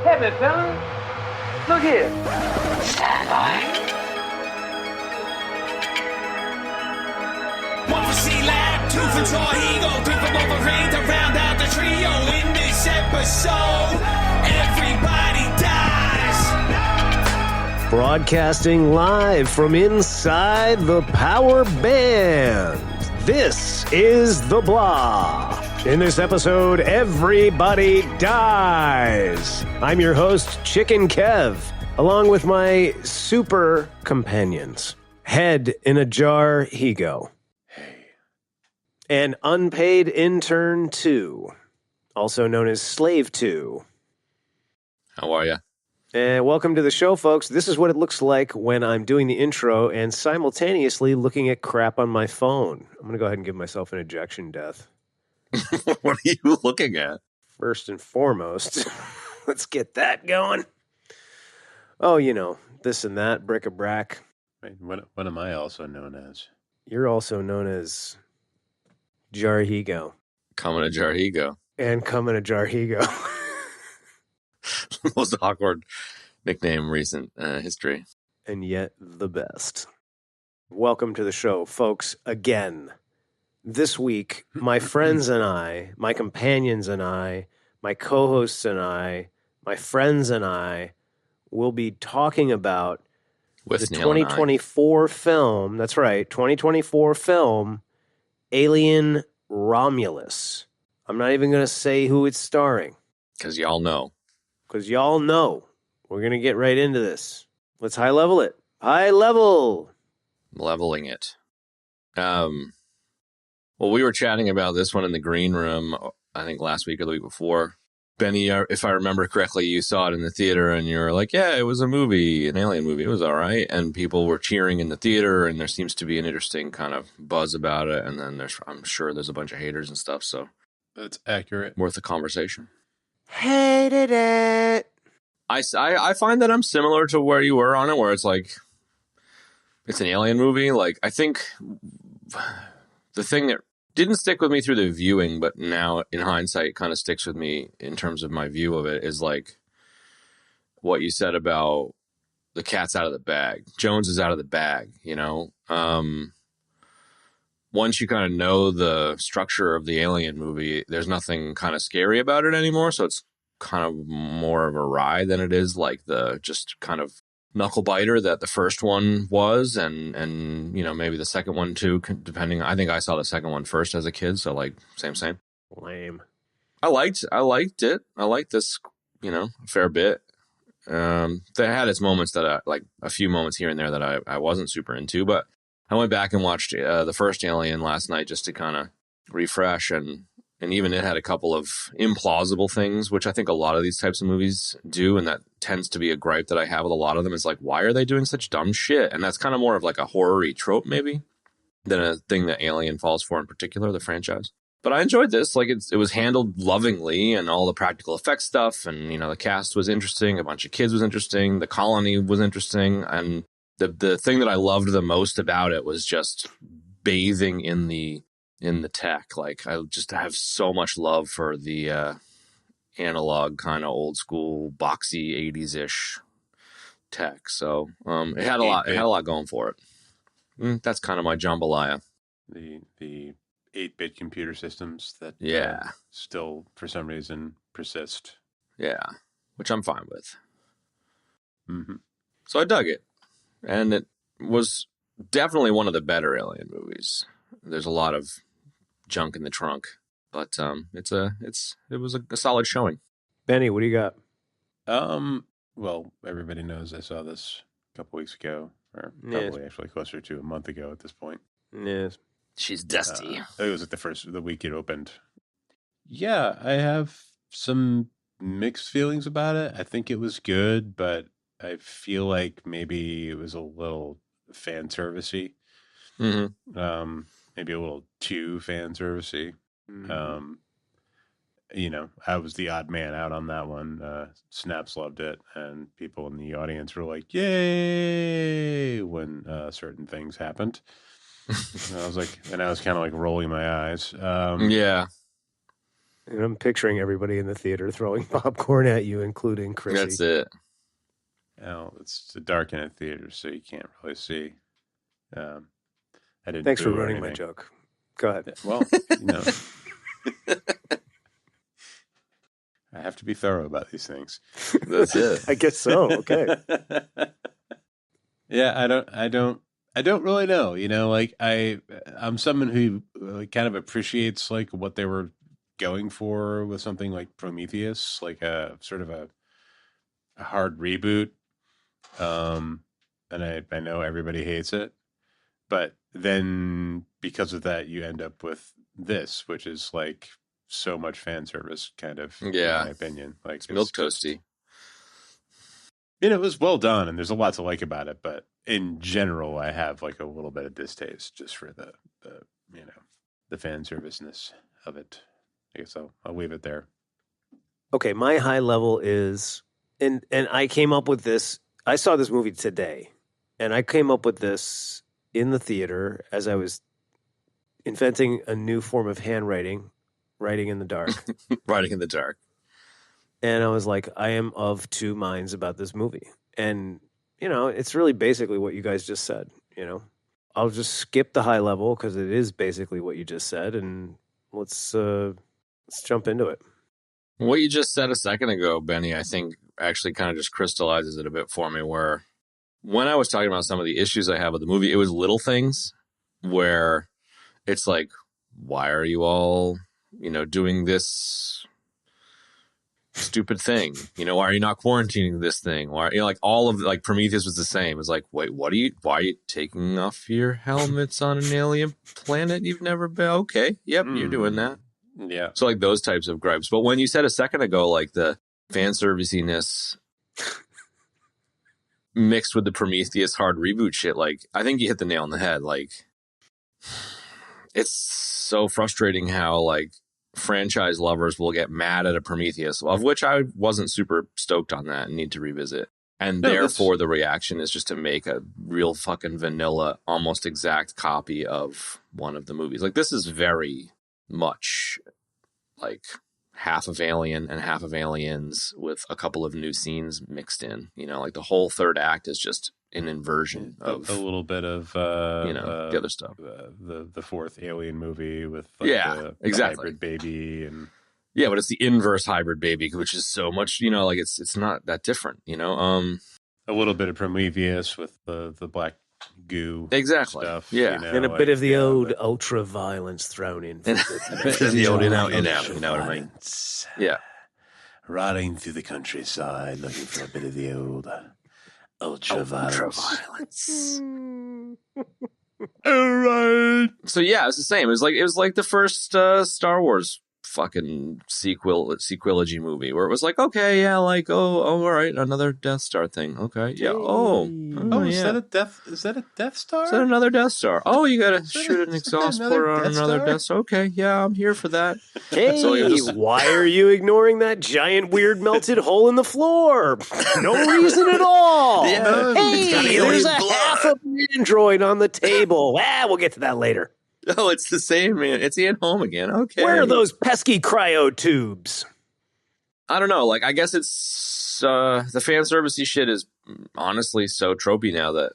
heavy, fella. Look here. Stand by. One for C-Lab, two for Troy Eagle, three for Wolverine to round out the trio. In this episode, everybody dies. Broadcasting live from inside the Power Band. This is The Blah. In this episode, everybody dies. I'm your host, Chicken Kev, along with my super companions. Head in a jar, Higo. And unpaid intern 2, also known as Slave 2. How are you? And welcome to the show, folks. This is what it looks like when I'm doing the intro and simultaneously looking at crap on my phone. I'm going to go ahead and give myself an ejection death. What are you looking at? First and foremost, let's get that going. Oh, you know, this and that, bric-a-brac. Wait, what am I also known as? You're also known as Jarhigo. Coming to Jarhigo. And coming to Jarhigo. Most awkward nickname in recent history. And yet the best. Welcome to the show, folks, again. This week, my friends and I, my companions and I, my co-hosts and I, my friends and I will be talking about With the Neil and I. 2024 film, that's right, 2024 film, Alien Romulus. I'm not even going to say who it's starring. Because y'all know. Because y'all know. We're going to get right into this. Let's high level it. High level. Leveling it. Well, we were chatting about this one in the green room, I think last week or the week before. Benny, if I remember correctly, you saw it in the theater and you were like, yeah, it was a movie, an alien movie. It was all right. And people were cheering in the theater and there seems to be an interesting kind of buzz about it. And then I'm sure there's a bunch of haters and stuff. So That's accurate. worth a conversation. Hated it. I find that I'm similar to where you were on it, where it's like, it's an alien movie. Like, I think the thing that didn't stick with me through the viewing, but now in hindsight kind of sticks with me in terms of my view of it, is like what you said about the cat's out of the bag. Jones is out of the bag, you know? Once you kind of know the structure of the alien movie, there's nothing kind of scary about it anymore. So it's kind of more of a ride than it is like the just kind of knuckle biter that the first one was, and you know, maybe the second one too, depending. I think I saw the second one first as a kid, so like same. Lame. I liked it. I liked this, you know, a fair bit. That had its moments that I like, a few moments here and there that I wasn't super into, but I went back and watched the first Alien last night just to kind of refresh, and even it had a couple of implausible things, which I think a lot of these types of movies do, and that tends to be a gripe that I have with a lot of them, is like, why are they doing such dumb shit? And that's kind of more of like a horror-y trope, maybe, than a thing that Alien falls for in particular, the franchise. But I enjoyed this. Like, it was handled lovingly, and all the practical effects stuff, and, you know, the cast was interesting, a bunch of kids was interesting, the colony was interesting, and the thing that I loved the most about it was just bathing in the tech. Like, I just have so much love for the analog kind of old school boxy 80s-ish tech. So it had a lot going for it. That's kind of my jambalaya. The 8-bit computer systems that still for some reason persist. Yeah, which I'm fine with. Mm-hmm. So I dug it, and it was definitely one of the better Alien movies. There's a lot of junk in the trunk, but it was a solid showing. Benny, what do you got? Well, everybody knows I saw this a couple weeks ago, or probably actually closer to a month ago at this point. Yes. She's dusty. I think it was like the week it opened. Yeah, I have some mixed feelings about it. I think it was good, but I feel like maybe it was a little fan servicey. Mm-hmm. Maybe a little too fan servicey. Mm-hmm. You know, I was the odd man out on that one. Snaps loved it, and people in the audience were like, "Yay!" when certain things happened. And I was kind of like rolling my eyes. Yeah. And I'm picturing everybody in the theater throwing popcorn at you, including Chrissy. That's it. Well, it's dark in a theater, so you can't really see. I didn't. Thanks for boo or ruining my anything. joke. Go ahead. Well, I have to be thorough about these things. That's it. I guess so. Okay. Yeah, I don't really know. Like I'm someone who kind of appreciates like what they were going for with something like Prometheus, like a sort of a hard reboot. And I know everybody hates it, but then because of that, you end up with this, which is like so much fan service, kind of. Yeah. In my opinion, like It's milk toasty. It was well done, and there's a lot to like about it. But in general, I have like a little bit of distaste just for the fan serviceness of it. I guess I'll leave it there. Okay, my high level is, and I came up with this. I saw this movie today, and I came up with this in the theater as I was inventing a new form of handwriting, writing in the dark. Writing in the dark. And I was like, I am of two minds about this movie. And, it's really basically what you guys just said, I'll just skip the high level because it is basically what you just said. And let's jump into it. What you just said a second ago, Benny, I think actually kind of just crystallizes it a bit for me, where when I was talking about some of the issues I have with the movie, it was little things where it's like, why are you all, doing this stupid thing? Why are you not quarantining this thing? Why, like all of like Prometheus was the same. It's like, wait, why are you taking off your helmets on an alien planet you've never been? Okay. Yep. You're doing that. Yeah. So like those types of gripes. But when you said a second ago, like the fan serviciness mixed with the Prometheus hard reboot shit, like I think you hit the nail on the head. Like it's so frustrating how like franchise lovers will get mad at a Prometheus, of which I wasn't super stoked on that and need to revisit. And therefore the reaction is just to make a real fucking vanilla, almost exact copy of one of the movies. Like this is very much like half of Alien and half of Aliens with a couple of new scenes mixed in. Like the whole third act is just an inversion of a little bit of the other stuff. The fourth Alien movie with exactly. the hybrid baby and but it's the inverse hybrid baby, which is so much like it's not that different. A little bit of Prometheus with the black goo exactly stuff, and a bit of the old ultra violence thrown in. The old in out, you know what I mean? Yeah, riding through the countryside looking for a bit of the old ultra violence. All right. So yeah, it's the same. It was like the first Star Wars fucking sequelogy movie where it was like, okay, yeah, like all right, another Death Star thing. Okay, yeah. Is that a Death Star? Is that another Death Star? Oh, you gotta shoot an exhaust port on another Death Star. Okay, yeah, I'm here for that. Hey, so why are you ignoring that giant weird melted hole in the floor? No reason at all. Yeah. Hey, there's a half of an android on the table. We'll get to that later. Oh, it's the same, man. It's Ian Holm again. Okay. Where are those pesky cryo tubes? I don't know. Like, I guess it's the fan servicey shit is honestly so tropey now that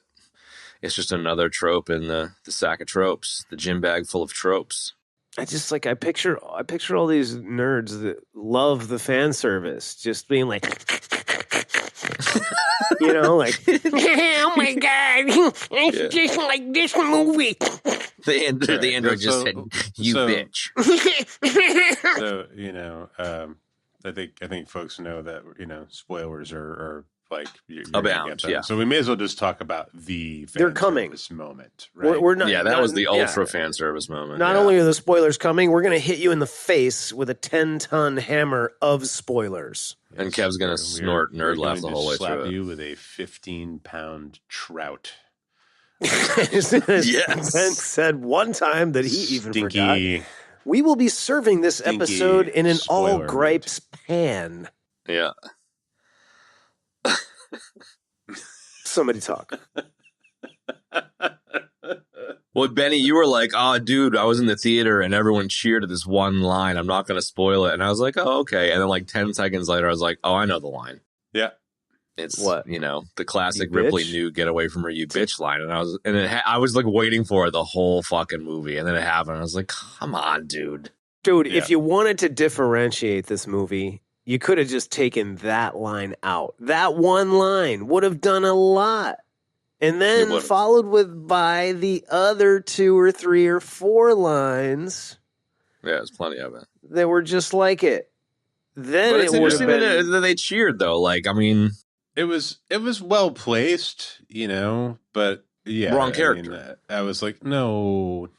it's just another trope in the sack of tropes, the gym bag full of tropes. I just I picture all these nerds that love the fan service just being like, like, oh my god, it's just like this movie. The android just said, "You bitch." So I think folks know that spoilers are like you're abound. Yeah. So we may as well just talk about the they're coming service moment. Right? We're not. Yeah, that was the ultra fan service moment. Not only are the spoilers coming, we're going to hit you in the face with a 10-ton hammer of spoilers. Yes, and Kev's going to snort nerd laugh the whole way through it. Slap you with a 15-pound trout. Yes. Ben said one time that he even forgot. We will be serving this episode in an all gripes pan. Yeah. Somebody talk. Well, Benny, you were like, "Oh, dude, I was in the theater and everyone cheered at this one line. I'm not going to spoil it." And I was like, "Oh, okay." And then like 10 seconds later, I was like, "Oh, I know the line. Yeah. It's What? the classic You Ripley bitch? knew get away from her, you bitch line." And I was like waiting for it the whole fucking movie, and then it happened. I was like, "Come on, dude." Dude, Yeah. if you wanted to differentiate this movie, you could have just taken that line out. That one line would have done a lot. And It then would've. followed by the other 2 or 3 or 4 lines Yeah, there's plenty of it. that were just like it. Then But it it's would have interesting been. that they cheered though. Like, I mean, It was well placed, but yeah. Wrong I character. mean, I was like, no.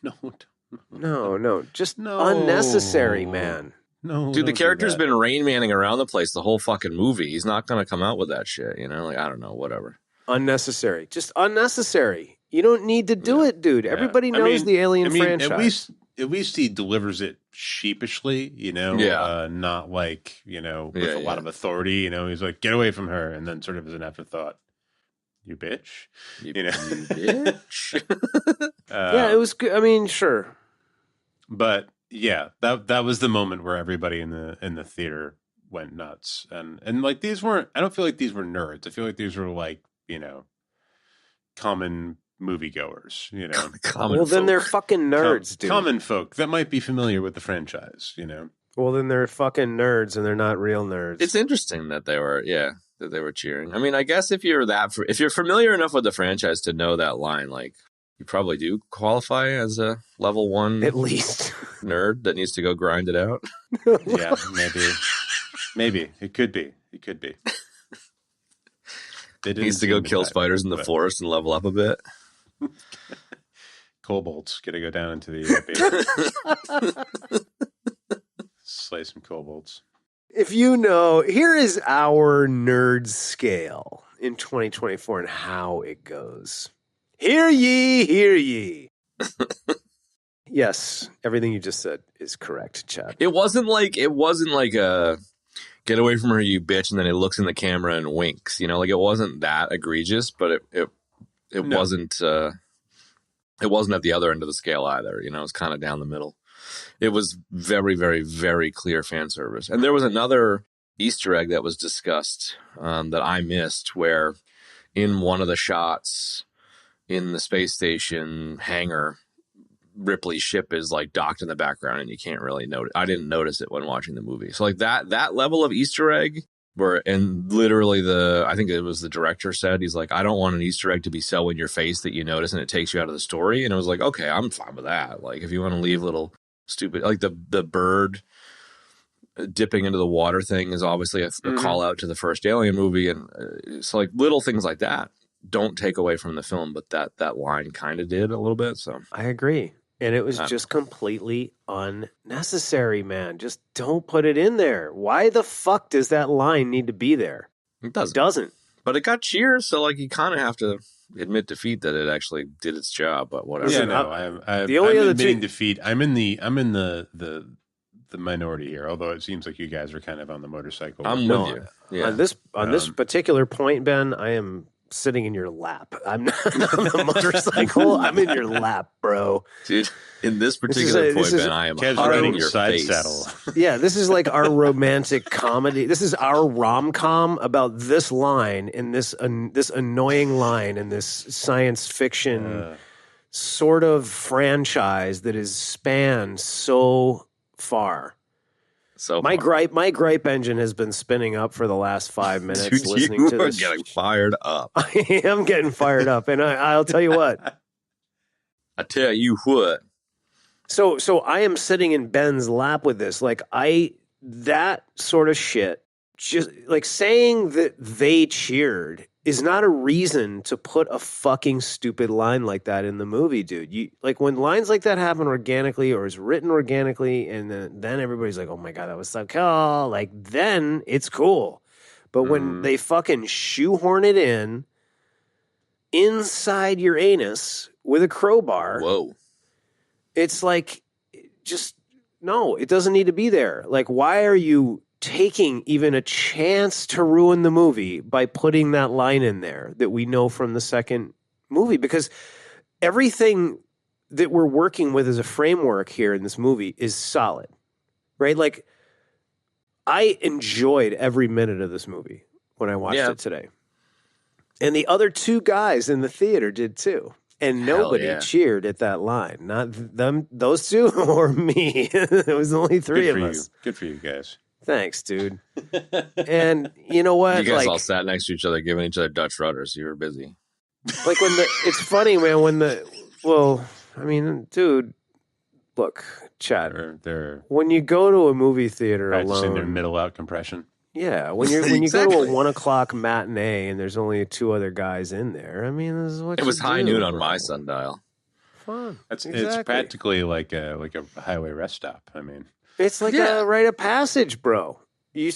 No, just No. unnecessary, man. No. dude, the don't do character's that. been Rain Manning around the place the whole fucking movie. He's not going to come out with that shit, Like, I don't know, whatever. Unnecessary. Just unnecessary. You don't need to do it, dude. Yeah. Everybody knows the Alien franchise. At least he delivers it sheepishly, Yeah. not like, with Yeah, a lot of authority, he's like, get away from her. And then sort of as an afterthought, you bitch, You know? bitch. Yeah, it was good. I mean, sure. But yeah, that was the moment where everybody in the theater went nuts. And like, I don't feel like these were nerds. I feel like these were like, common moviegoers, Common Well, then folk. they're fucking nerds, dude. common folk that might be familiar with the franchise, Well, then they're fucking nerds, and they're not real nerds. It's interesting that they were cheering. I mean, I guess if you're familiar enough with the franchise to know that line, like, you probably do qualify as a level 1 At least. nerd that needs to go grind it out. Yeah, maybe it could be. They didn't Needs to go seem kill entitled, spiders in the but forest and level up a bit. Kobolds gonna go down into the slay some kobolds. If here is our nerd scale in 2024 and how it goes. Hear ye, hear ye. Yes, everything you just said is correct, Chad. It wasn't like a get away from her, you bitch, and then it looks in the camera and winks. Like, it wasn't that egregious, but it No. wasn't it wasn't at the other end of the scale either. It was kind of down the middle. It was very, very, very clear fan service. And there was another Easter egg that was discussed that I missed, where in one of the shots in the space station hangar, Ripley's ship is like docked in the background, and you can't really notice. I didn't notice it when watching the movie. So like that level of Easter egg, and literally I think it was the director said, he's like, I don't want an Easter egg to be so in your face that you notice and it takes you out of the story. And I was like, okay, I'm fine with that. Like, if you want to leave little stupid, like the bird dipping into the water thing is obviously a call out to the first Alien movie, and so like little things like that don't take away from the film, but that line kind of did a little bit. So I agree. And it was just completely unnecessary, man. Just don't put it in there. Why the fuck does that line need to be there? it doesn't. Doesn't. But it got cheers, so like you kind of have to admit defeat that it actually did its job. But whatever. Yeah, Listen, no, the only I'm other admitting two- defeat. I'm in the minority here, although it seems like you guys are kind of on the motorcycle. I'm No, with you. Yeah. On this particular point, Ben, I am sitting in your lap. I'm not on the motorcycle. I'm in your lap, bro. Dude, in this particular point, Ben, I am Kev's hugging riding your side face. saddle. Yeah, this is like our romantic comedy. This is our rom-com about this line in this annoying line in this science fiction sort of franchise that is spanned so far. So My far. gripe engine has been spinning up for the last 5 minutes Dude, listening you to are this. getting fired up. I am getting fired up, and I'll tell you what. I tell you what. So I am sitting in Ben's lap with this. Like that sort of shit, just like saying that they cheered is not a reason to put a fucking stupid line like that in the movie, dude. You like when lines like that happen organically or is written organically, and then everybody's like, "Oh my god, that was so cool!" Like then it's cool, but when they fucking shoehorn it inside your anus with a crowbar, Whoa. it's like, just no, it doesn't need to be there. Like, why are you taking even a chance to ruin the movie by putting that line in there that we know from the second movie? Because everything that we're working with as a framework here in this movie is solid, right? Like, I enjoyed every minute of this movie when I watched it today. And the other two guys in the theater did too. And nobody cheered at that line. Not them, those two, or me. It was only three of us. Good for you guys. Thanks, dude. And you know what? You guys all sat next to each other, giving each other Dutch rudders. You were busy. Like it's funny, man, I mean, dude, look, Chad, when you go to a movie theater alone, their middle out compression. Yeah, when you go to a 1 o'clock matinee and there's only two other guys in there, I mean, this is what it was high noon on my sundial. Fun. It's practically like a highway rest stop. I mean, it's like a rite of passage, bro. We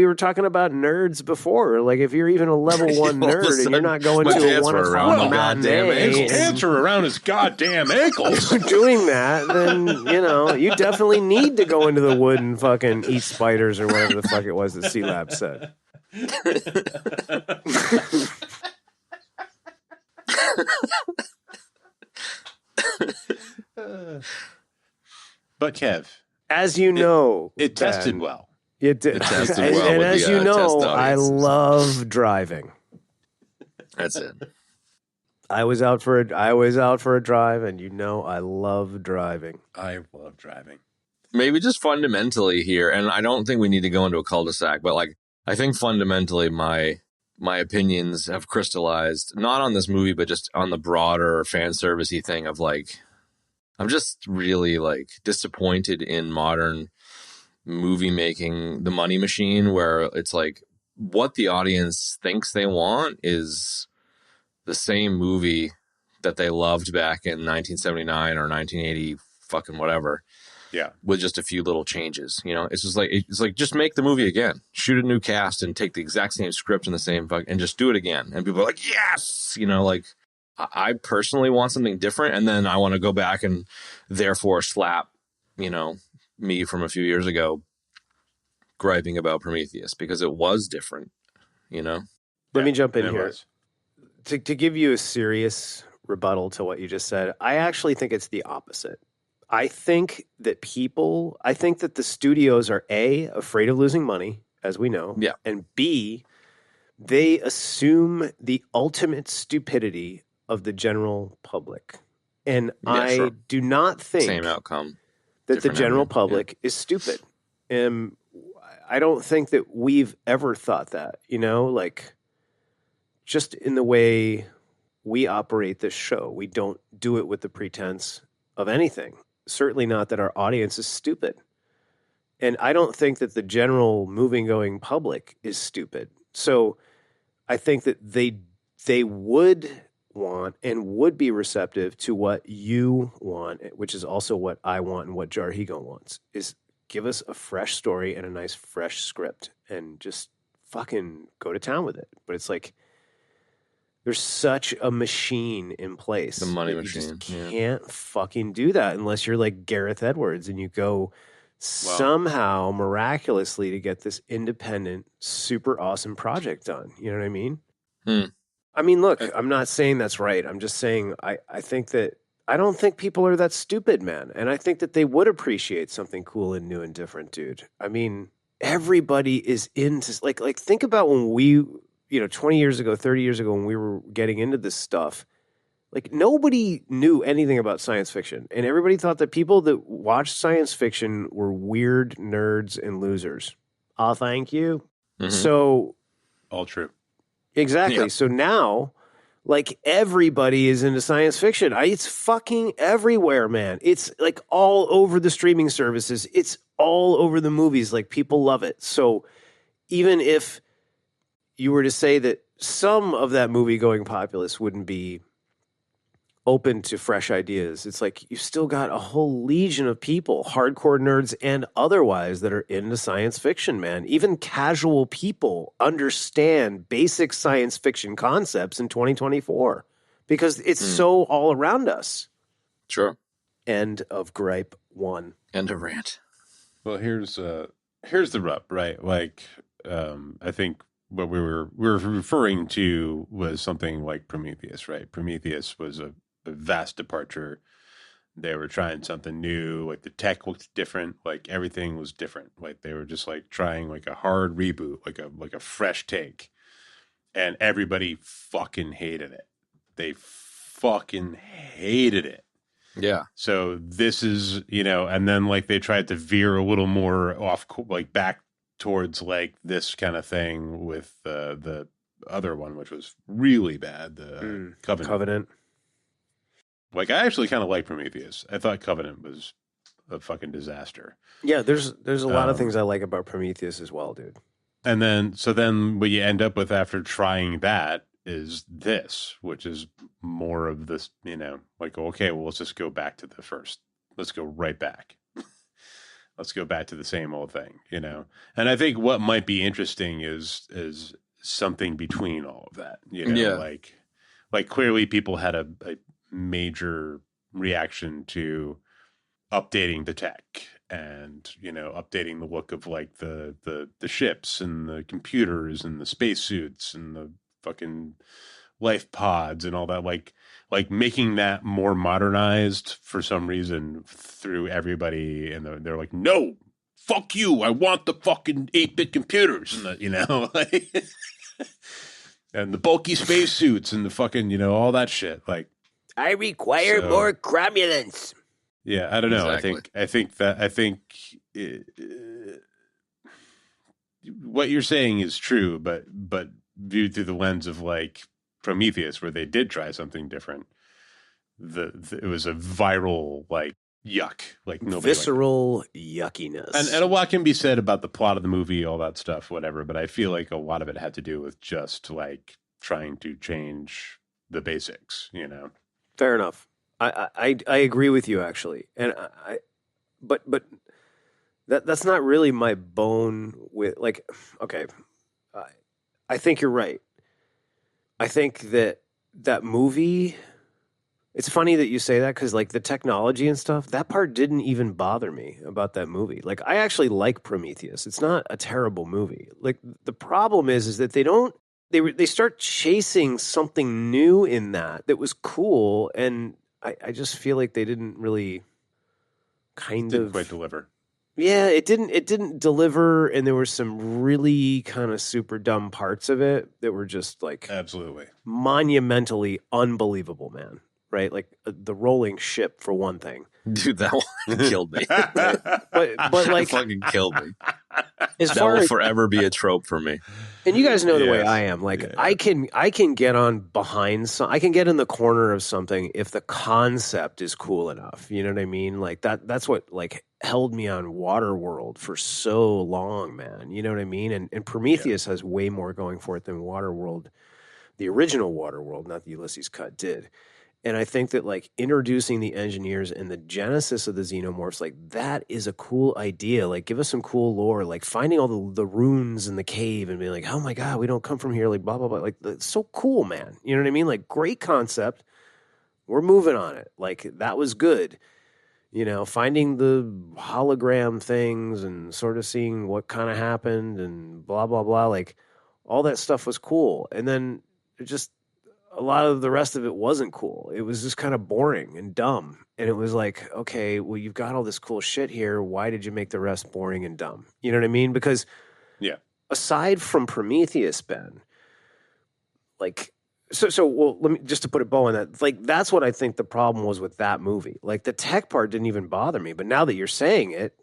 were talking about nerds before. Like, if you're even a level 1 nerd and you're not going to a 1 o'clock matinee, his pants are around his goddamn ankles. Doing that, then you definitely need to go into the wood and fucking eat spiders or whatever the fuck it was that C-Lab said. But Kev, as you know, it tested well. It did. And as you know, I love driving. That's it. I was out for a drive, and I love driving. I love driving. Maybe just fundamentally here, and I don't think we need to go into a cul-de-sac, but like I think fundamentally my opinions have crystallized, not on this movie, but just on the broader fan servicey thing of like, I'm just really like disappointed in modern movie making, the money machine, where it's like what the audience thinks they want is the same movie that they loved back in 1979 or 1980 fucking whatever, with just a few little changes. It's just like just make the movie again, shoot a new cast and take the exact same script and the same and just do it again, and people are like, yes. Like, I personally want something different, and then I want to go back and therefore slap me from a few years ago griping about Prometheus because it was different, Let me jump in here. To give you a serious rebuttal to what you just said, I actually think it's the opposite. I think that the studios are A, afraid of losing money, as we know, and B, they assume the ultimate stupidity of the general public. And I do not think same outcome that the general public is stupid. I don't think that we've ever thought that, like, just in the way we operate this show, we don't do it with the pretense of anything. Certainly not that our audience is stupid. And I don't think that the general moving-going public is stupid. So I think that they would want and would be receptive to what you want, which is also what I want and what Jarhigo wants, is give us a fresh story and a nice fresh script and just fucking go to town with it. But it's like, there's such a machine in place. The money machine. You just can't fucking do that unless you're like Gareth Edwards and you go somehow miraculously to get this independent, super awesome project done. You know what I mean? I mean, look, I'm not saying that's right. I'm just saying I think that I don't think people are that stupid, man. And I think that they would appreciate something cool and new and different, dude. I mean, everybody is into like think about when we 20 years ago, 30 years ago, when we were getting into this stuff, like nobody knew anything about science fiction. And everybody thought that people that watched science fiction were weird nerds and losers. Oh, thank you. Mm-hmm. So. All true. Exactly. Yeah. So now, like, everybody is into science fiction. It's fucking everywhere, man. It's like all over the streaming services. It's all over the movies. Like, people love it. So even if you were to say that some of that movie-going populace wouldn't be open to fresh ideas, it's like you've still got a whole legion of people, hardcore nerds and otherwise, that are into science fiction, man. Even casual people understand basic science fiction concepts in 2024 because it's so all around us. Sure. End of gripe 1. End of rant. Well, here's the rub, right? Like, I think what we were referring to was something like Prometheus, right? Prometheus was a vast departure They were trying something new. Like the tech looked different. Like everything was different. Like they were just like trying like a hard reboot, like a fresh take. And everybody fucking hated it. They fucking hated it. Yeah. So this is, and then like they tried to veer a little more off, like back towards like this kind of thing with the other one, which was really bad, the Covenant. Like I actually kind of like Prometheus. I thought Covenant was a fucking disaster. Yeah, there's a lot of things I like about Prometheus as well, dude. And then what you end up with after trying that is this, which is more of this, like, okay, well, let's just go back to the first. Let's go right back. Let's go back to the same old thing, And I think what might be interesting is something between all of that, Yeah. like clearly people had a major reaction to updating the tech and updating the look of like the ships and the computers and the spacesuits and the fucking life pods and all that, like making that more modernized for some reason through everybody, and they're like, no, fuck you, I want the fucking 8-bit computers and the like, and the bulky spacesuits and the fucking all that shit. Like, I require more cromulence. Yeah, I don't know. Exactly. I think what you're saying is true, but viewed through the lens of like Prometheus, where they did try something different, it was a viral like yuck, like nobody visceral yuckiness. And a lot can be said about the plot of the movie, all that stuff, whatever. But I feel like a lot of it had to do with just like trying to change the basics, Fair enough. I agree with you actually, and but that's not really my bone with like. Okay, I think you're right. I think that movie. It's funny that you say that because like the technology and stuff, that part didn't even bother me about that movie. Like I actually like Prometheus. It's not a terrible movie. Like the problem is that they don't. They start chasing something new in that was cool, and I just feel like they didn't really didn't quite deliver. Yeah, it didn't deliver, and there were some really kind of super dumb parts of it that were just like absolutely monumentally unbelievable, man. Right? Like the rolling ship for one thing. Dude, that one killed me. but like it fucking killed me. As that far will as, forever be a trope for me. And you guys know the way I am. Like I can get on behind I can get in the corner of something if the concept is cool enough. You know what I mean? Like that's what like held me on Waterworld for so long, man. You know what I mean? And Prometheus has way more going for it than Waterworld, the original Waterworld, not the Ulysses cut, did. And I think that like introducing the engineers and the genesis of the xenomorphs, like that is a cool idea. Like give us some cool lore, like finding all the runes in the cave and being like, oh my God, we don't come from here. Like blah, blah, blah. Like it's so cool, man. You know what I mean? Like great concept. We're moving on it. Like that was good. Finding the hologram things and sort of seeing what kind of happened and blah, blah, blah. Like all that stuff was cool. And then it just, a lot of the rest of it wasn't cool. It was just kind of boring and dumb. And it was like, okay, well, you've got all this cool shit here. Why did you make the rest boring and dumb? You know what I mean? Because aside from Prometheus, Ben, like, well, let me, just to put a bow on that, like, that's what I think the problem was with that movie. Like, the tech part didn't even bother me. But now that you're saying it,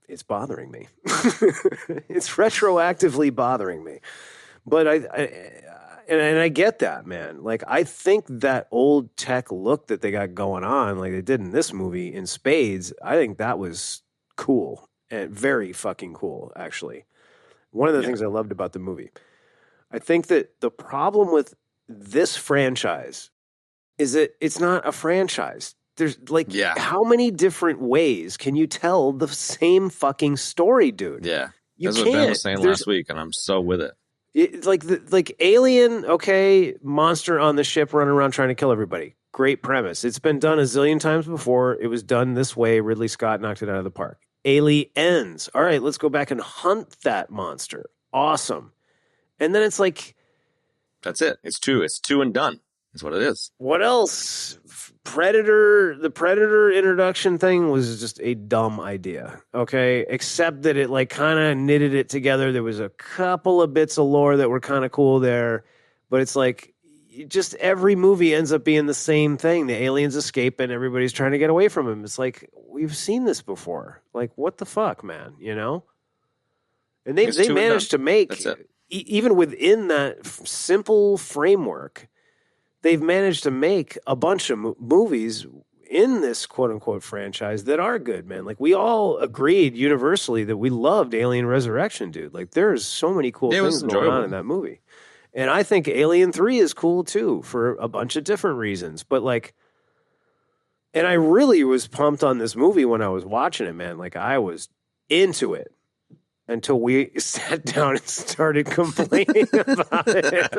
it's bothering me. It's retroactively bothering me. But And I get that, man. Like, I think that old tech look that they got going on, like they did in this movie in spades, I think that was cool and very fucking cool, actually. One of the things I loved about the movie. I think that the problem with this franchise is that it's not a franchise. There's like, how many different ways can you tell the same fucking story, dude? Yeah. You That's can't. what Ben was saying last week, and I'm so with it. It's like Alien, okay, monster on the ship running around trying to kill everybody. Great premise. It's been done a zillion times before. It was done this way. Ridley Scott knocked it out of the park. Aliens. All right, let's go back and hunt that monster. Awesome. And then it's like... That's it. It's two and done. It's what it is. What else? Predator, the Predator introduction thing was just a dumb idea. Okay. Except that it like kind of knitted it together. There was a couple of bits of lore that were kind of cool there, but it's like just every movie ends up being the same thing. The aliens escape and everybody's trying to get away from them. It's like, we've seen this before. Like, what the fuck, man? You know? And they managed to make, even within that simple framework, they've managed to make a bunch of movies in this quote unquote franchise that are good, man. Like we all agreed universally that we loved Alien Resurrection, dude. Like there's so many cool things going on in that movie. And I think Alien 3 is cool too for a bunch of different reasons. But like, and I really was pumped on this movie when I was watching it, man. Like I was into it. Until we sat down and started complaining about it.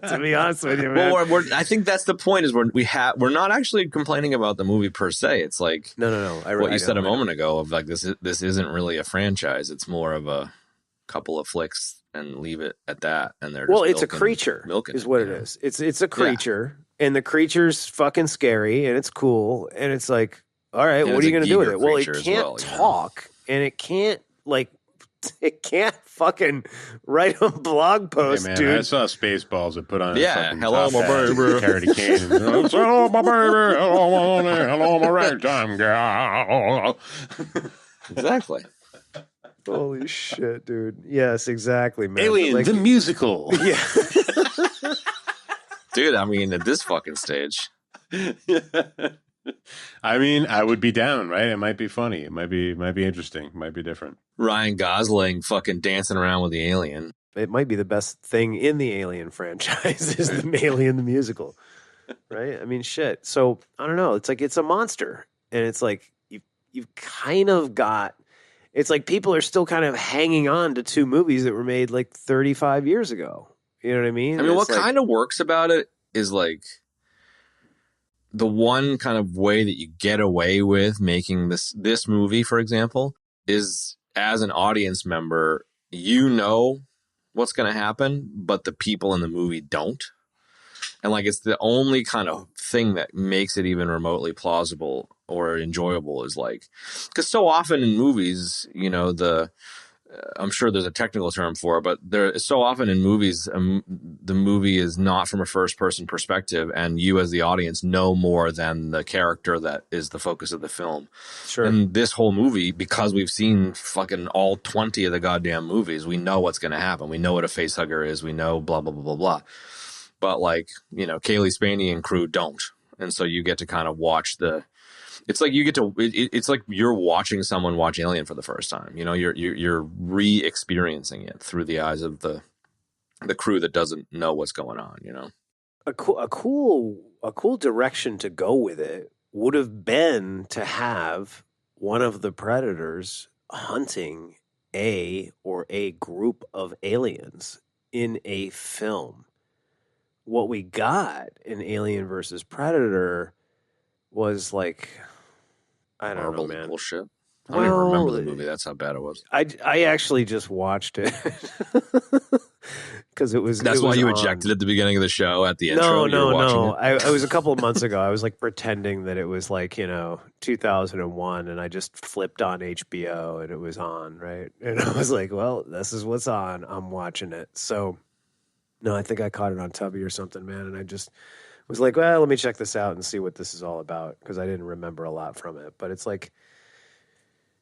To be honest with you, man. Well, I think that's the point. Is we're not actually complaining about the movie per se. It's like no. What you said a moment ago of like this isn't really a franchise. It's more of a couple of flicks and leave it at that. And they're just it's a creature. Is what it is. It's a creature, and the creature's fucking scary, and it's cool, and it's like, all right, what are you going to do with it? Well, it can't talk, and it can't like. It can't fucking write a blog post, hey man, dude. I saw Spaceballs that put on a fucking hello, my baby. Carried a cane. Hello, my baby. Hello, my ragtime girl. Exactly. Holy shit, dude. Yes, exactly, man. Alien, like, the musical. Yeah. Dude, I mean, at this fucking stage. I mean, I would be down, right? It might be funny. It might be interesting. It might be different. Ryan Gosling fucking dancing around with the alien. It might be the best thing in the Alien franchise is the Alien the musical, right? I mean, shit. So I don't know. It's like it's a monster, and it's like you've kind of got. It's like people are still kind of hanging on to two movies that were made like 35 years ago. You know what I mean? I mean, what kind of works about it is like. The one kind of way that you get away with making this movie, for example, is as an audience member, you know what's going to happen, but the people in the movie don't. And like, it's the only kind of thing that makes it even remotely plausible or enjoyable is like, because so often in movies, you know, I'm sure there's a technical term for it, but there is so often in movies, the movie is not from a first person perspective, and you as the audience know more than the character that is the focus of the film. Sure. And this whole movie, because we've seen fucking all 20 of the goddamn movies, we know what's going to happen. We know what a facehugger is. We know blah, blah, blah, blah, blah. But like, you know, Kaylee Spaney and crew don't. And so you get to kind of watch it's like you get to. It's like you're watching someone watch Alien for the first time. You know, you're re-experiencing it through the eyes of the crew that doesn't know what's going on. You know, a cool direction to go with it would have been to have one of the predators hunting a group of aliens in a film. What we got in Alien versus Predator was like. I don't know, man. Bullshit. I don't even remember the movie. That's how bad it was. I actually just watched it because it was. That's why you ejected at the beginning of the show at the intro. No. I was a couple of months ago. I was like pretending that it was like 2001, and I just flipped on HBO and it was on, right? And I was like, well, this is what's on. I'm watching it. So, no, I think I caught it on Tubby or something, man, and I just. Was like, well, let me check this out and see what this is all about because I didn't remember a lot from it. But it's like,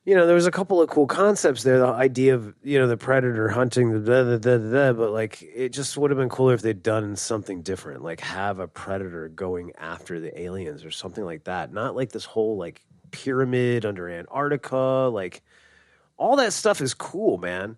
there was a couple of cool concepts there. The idea of, the predator hunting but like it just would have been cooler if they'd done something different, like have a predator going after the aliens or something like that. Not like this whole like pyramid under Antarctica. Like all that stuff is cool, man.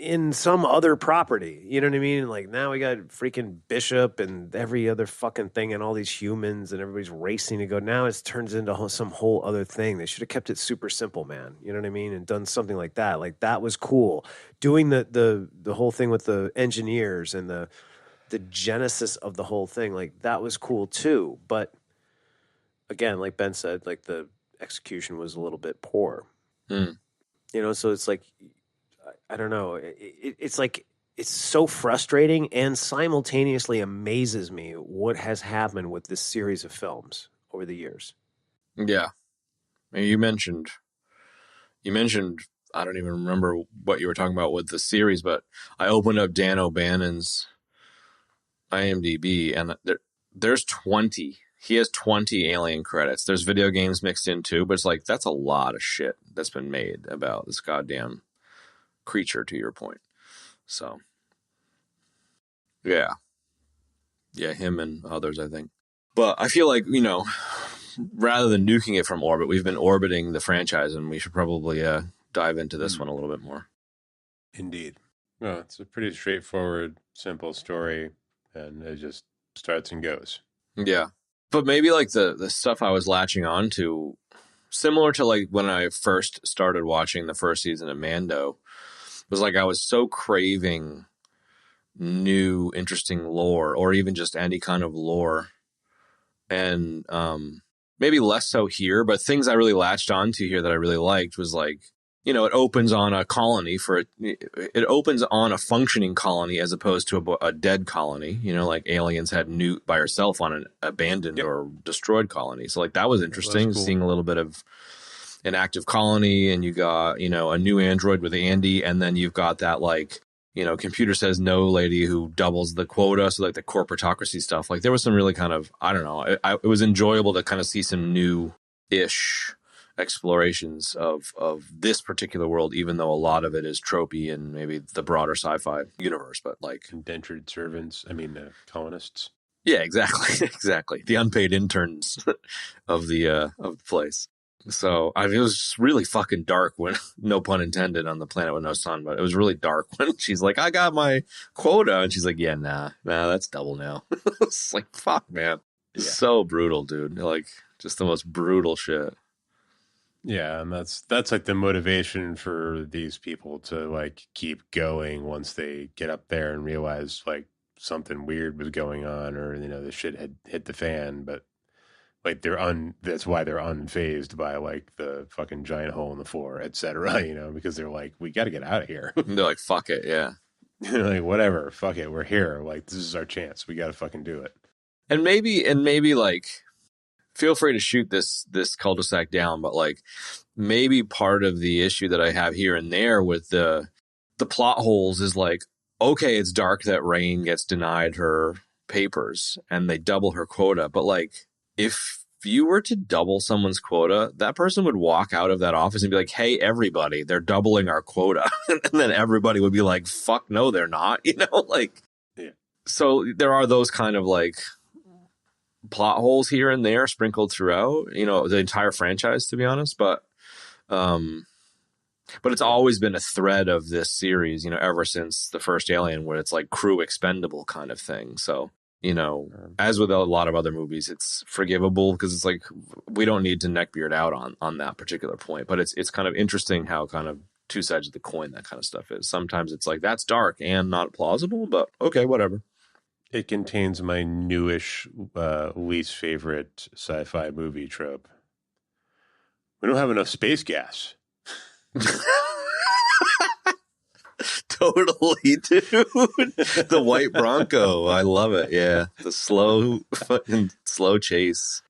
In some other property, you know what I mean? Like now we got freaking Bishop and every other fucking thing and all these humans and everybody's racing to go. Now it turns into some whole other thing. They should have kept it super simple, man. You know what I mean? And done something like that. Like that was cool. Doing the whole thing with the engineers and the genesis of the whole thing, like that was cool too. But again, like Ben said, like the execution was a little bit poor. So it's like, I don't know. It's like it's so frustrating and simultaneously amazes me what has happened with this series of films over the years. Yeah. And you mentioned, I don't even remember what you were talking about with the series, but I opened up Dan O'Bannon's IMDb and there's 20. He has 20 Alien credits. There's video games mixed in too, but it's like, that's a lot of shit that's been made about this goddamn creature, to your point. So, yeah. Yeah, him and others, I think. But I feel like, rather than nuking it from orbit, we've been orbiting the franchise, and we should probably dive into this one a little bit more. Indeed. Well, it's a pretty straightforward, simple story, and it just starts and goes. Yeah. But maybe like the stuff I was latching on to, similar to like when I first started watching the first season of Mando, was like I was so craving new, interesting lore, or even just any kind of lore. And maybe less so here, but things I really latched onto here that I really liked was like, it opens on a colony it opens on a functioning colony as opposed to a dead colony, like Aliens had Newt by herself on an abandoned or destroyed colony. So like that was interesting, cool. Seeing a little bit of an active colony, and you got, a new android with Andy, and then you've got that like, computer says no lady who doubles the quota. So like the corporatocracy stuff, like there was some really kind of, I don't know, it was enjoyable to kind of see some new-ish explorations of this particular world, even though a lot of it is tropey and maybe the broader sci-fi universe, but like indentured servants, colonists. Yeah, exactly. Exactly. The unpaid interns of the place. So it was really fucking dark when, no pun intended, on the planet with no sun, but it was really dark when she's like, I got my quota. And she's like, yeah, nah, that's double now. It's like, fuck, man. Yeah. So brutal, dude. Like, just the most brutal shit. Yeah, and that's like the motivation for these people to like keep going once they get up there and realize like something weird was going on, or, the shit had hit the fan, but like that's why they're unfazed by like the fucking giant hole in the floor, etc. Because they're like, we got to get out of here. They're like, fuck it, yeah. Like, whatever, fuck it, we're here. Like, this is our chance. We got to fucking do it. And maybe like, feel free to shoot this cul-de-sac down, but like, maybe part of the issue that I have here and there with the plot holes is like, okay, it's dark that Rain gets denied her papers and they double her quota, but like, if you were to double someone's quota, that person would walk out of that office and be like, hey, everybody, they're doubling our quota. And then everybody would be like, fuck no, they're not, like, yeah. So there are those kind of like plot holes here and there sprinkled throughout, the entire franchise, to be honest. But it's always been a thread of this series, ever since the first Alien, where it's like crew expendable kind of thing. So, as with a lot of other movies, it's forgivable because it's like, we don't need to neckbeard out on that particular point. But it's kind of interesting how kind of two sides of the coin that kind of stuff is. Sometimes it's like, that's dark and not plausible, but okay, whatever. It contains my newish, least favorite sci-fi movie trope. We don't have enough space gas. Totally, dude. The white Bronco. I love it. Yeah. The slow chase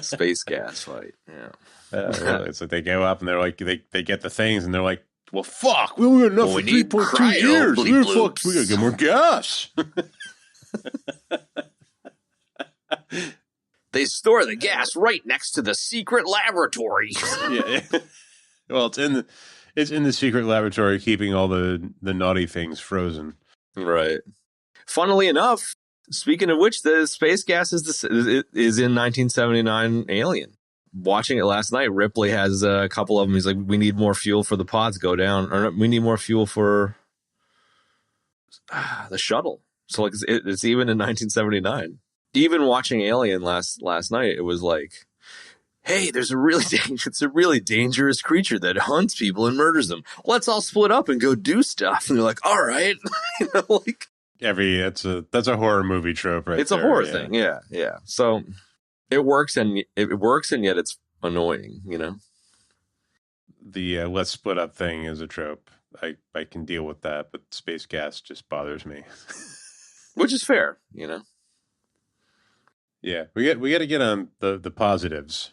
space gas fight. Yeah. Really. It's like they go up and they're like, they get the things and they're like, well, fuck, we got enough for 3.2 years. We gotta get more gas. They store the gas right next to the secret laboratory. Yeah. Well, it's in the secret laboratory, keeping all the naughty things frozen. Right. Funnily enough, speaking of which, the space gas is in 1979 Alien. Watching it last night, Ripley has a couple of them. He's like, we need more fuel for the pods go down, or we need more fuel for the shuttle. So like, it's even in 1979. Even watching Alien last night, it was like, hey, it's a really dangerous creature that hunts people and murders them. Let's all split up and go do stuff. And they're like, all right. Like that's a horror movie trope, right? It's a horror thing. Yeah. Yeah. So it works and yet it's annoying, The let's split up thing is a trope. I can deal with that, but space gas just bothers me. Which is fair, Yeah, we got to get on the positives.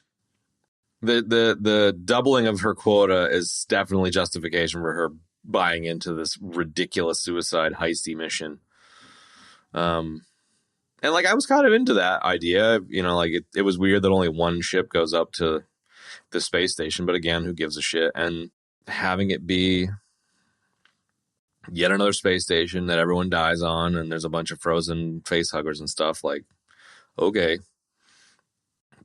The doubling of her quota is definitely justification for her buying into this ridiculous suicide heisty mission. And like I was kind of into that idea, like it was weird that only one ship goes up to the space station, but again, who gives a shit? And having it be yet another space station that everyone dies on, and there's a bunch of frozen face huggers and stuff, like, okay.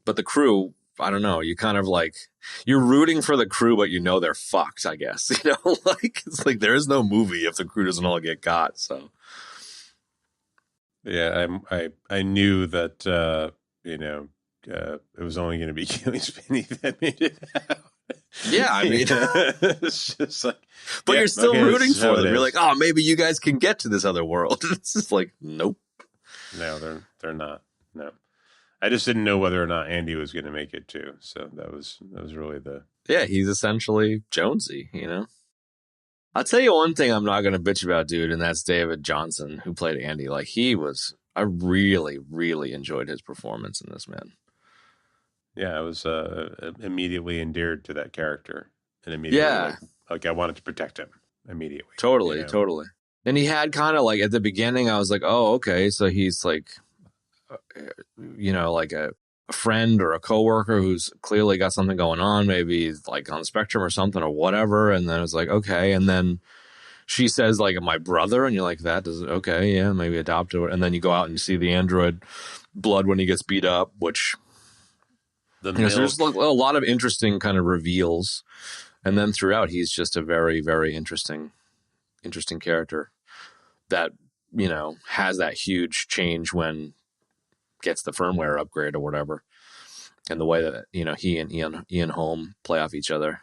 But the crew, I don't know, you kind of like, you're rooting for the crew, but they're fucked, I guess. Like, it's like there is no movie if the crew doesn't all get got, so. Yeah, I knew that it was only going to be Keely Spinney that made it out. Yeah, I mean, it's just like, but yeah, you're still okay, rooting this is how for it them. You're is. like, oh, maybe you guys can get to this other world. It's just like, nope. No, they're not. No, I just didn't know whether or not Andy was going to make it too. So that was really the. Yeah, he's essentially Jonesy, I'll tell you one thing I'm not going to bitch about, dude, and that's David Johnson, who played Andy. Like, I really, really enjoyed his performance in this, man. Yeah, I was immediately endeared to that character, and immediately like I wanted to protect him immediately. Totally. And he had kind of like at the beginning, I was like, oh, okay, so he's like, like a friend or a coworker who's clearly got something going on, maybe like on the spectrum or something or whatever. And then it's like, okay, and then she says like my brother, and you're like, okay, yeah, maybe adopted. And then you go out and you see the android blood when he gets beat up, which. So there's a lot of interesting kind of reveals, and then throughout he's just a very, very interesting character that has that huge change when gets the firmware upgrade or whatever, and the way that he and Ian Holm play off each other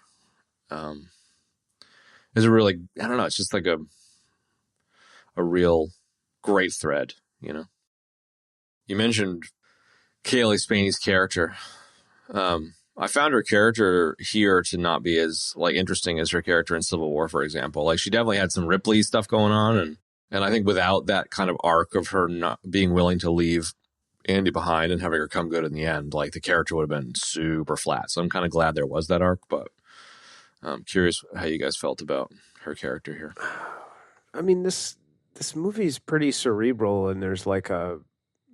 is a really, I don't know, it's just like a real great thread. You mentioned Kaylee Spinney's character. I found her character here to not be as like interesting as her character in Civil War, for example. Like she definitely had some Ripley stuff going on, and I think without that kind of arc of her not being willing to leave Andy behind and having her come good in the end, like the character would have been super flat. So I'm kind of glad there was that arc, but I'm curious how you guys felt about her character here. I mean, this movie is pretty cerebral, and there's like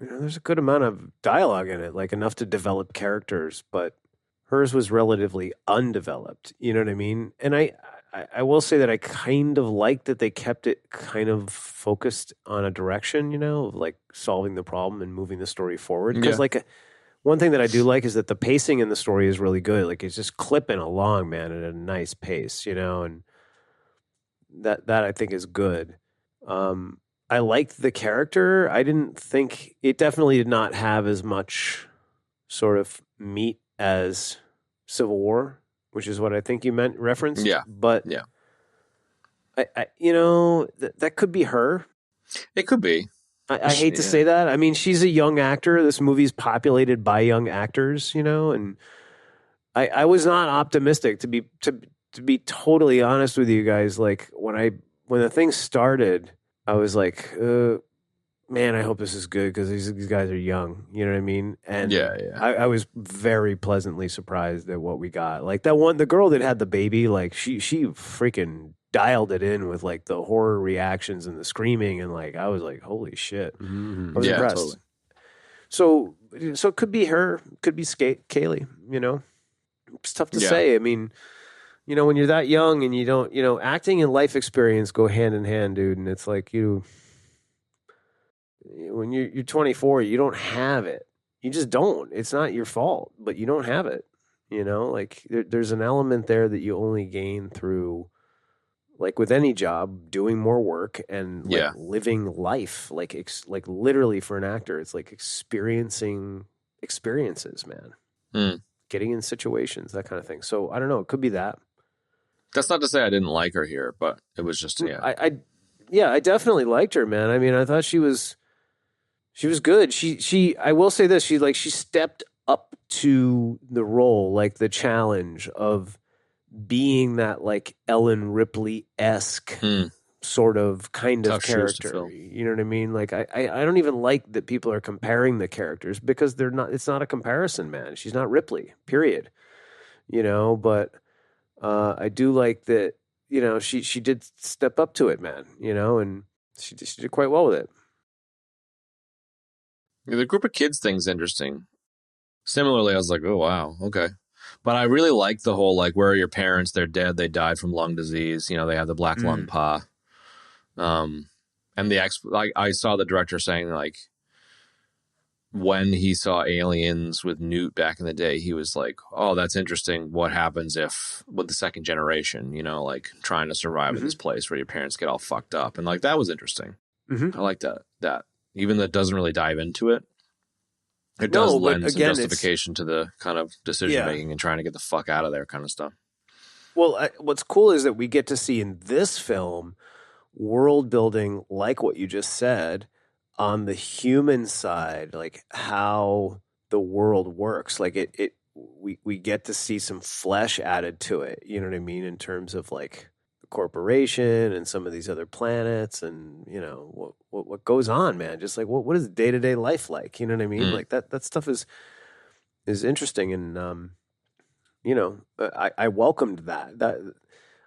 there's a good amount of dialogue in it, like enough to develop characters, but hers was relatively undeveloped. You know what I mean? And I will say that I kind of like that they kept it kind of focused on a direction, of like solving the problem and moving the story forward. Because one thing that I do like is that the pacing in the story is really good. Like it's just clipping along, man, at a nice pace, and that I think is good. I liked the character. I didn't think it definitely did not have as much sort of meat as Civil War, which is what I think you referenced. Yeah. But yeah, I that could be her. It could be. I hate to say that. I mean, she's a young actor. This movie's populated by young actors, and I was not optimistic to be totally honest with you guys. Like when the thing started, I was like, man, I hope this is good because these guys are young. You know what I mean? And I was very pleasantly surprised at what we got. Like the girl that had the baby, like she freaking dialed it in with like the horror reactions and the screaming, and like I was like, holy shit. Mm-hmm. I was impressed. Totally. So it could be her, could be Kaylee, It's tough to say. I mean, when you're that young and you don't, acting and life experience go hand in hand, dude. And it's like when you're 24, you don't have it. You just don't. It's not your fault, but you don't have it. Like there's an element there that you only gain through, like with any job, doing more work and like living life. Like literally for an actor, it's like experiencing experiences, man. Getting in situations, that kind of thing. So I don't know. It could be that. That's not to say I didn't like her here, but it was just I definitely liked her, man. I mean, I thought she was good. I will say this, she stepped up to the role, like the challenge of being that like Ellen Ripley-esque sort of kind Tough of shoes to character. fill. You know what I mean? Like I don't even like that people are comparing the characters because they're not. It's not a comparison, man. She's not Ripley. Period. You know, but I do like that. You know, she did step up to it, man. You know, and she did quite well with it. Yeah, the group of kids thing's interesting. Similarly, I was like, oh wow, okay. But I really like the whole like, where are your parents? They're dead. They died from lung disease. You know, they have the black lung pa. And I saw the director saying like, when he saw Aliens with Newt back in the day, he was like, oh, that's interesting. What happens if with the second generation, you know, like trying to survive in this place where your parents get all fucked up. And like, that was interesting. I like that. Even though it doesn't really dive into it, it does lend some justification to the kind of decision making and trying to get the fuck out of there kind of stuff. Well, what's cool is that we get to see in this film world building, like what you just said, on the human side, like how the world works. Like we get to see some flesh added to it. You know what I mean? In terms of like the corporation and some of these other planets, and you know what goes on, man. Just like what is day-to-day life like? You know what I mean? Like that stuff is interesting, and you know, I welcomed that.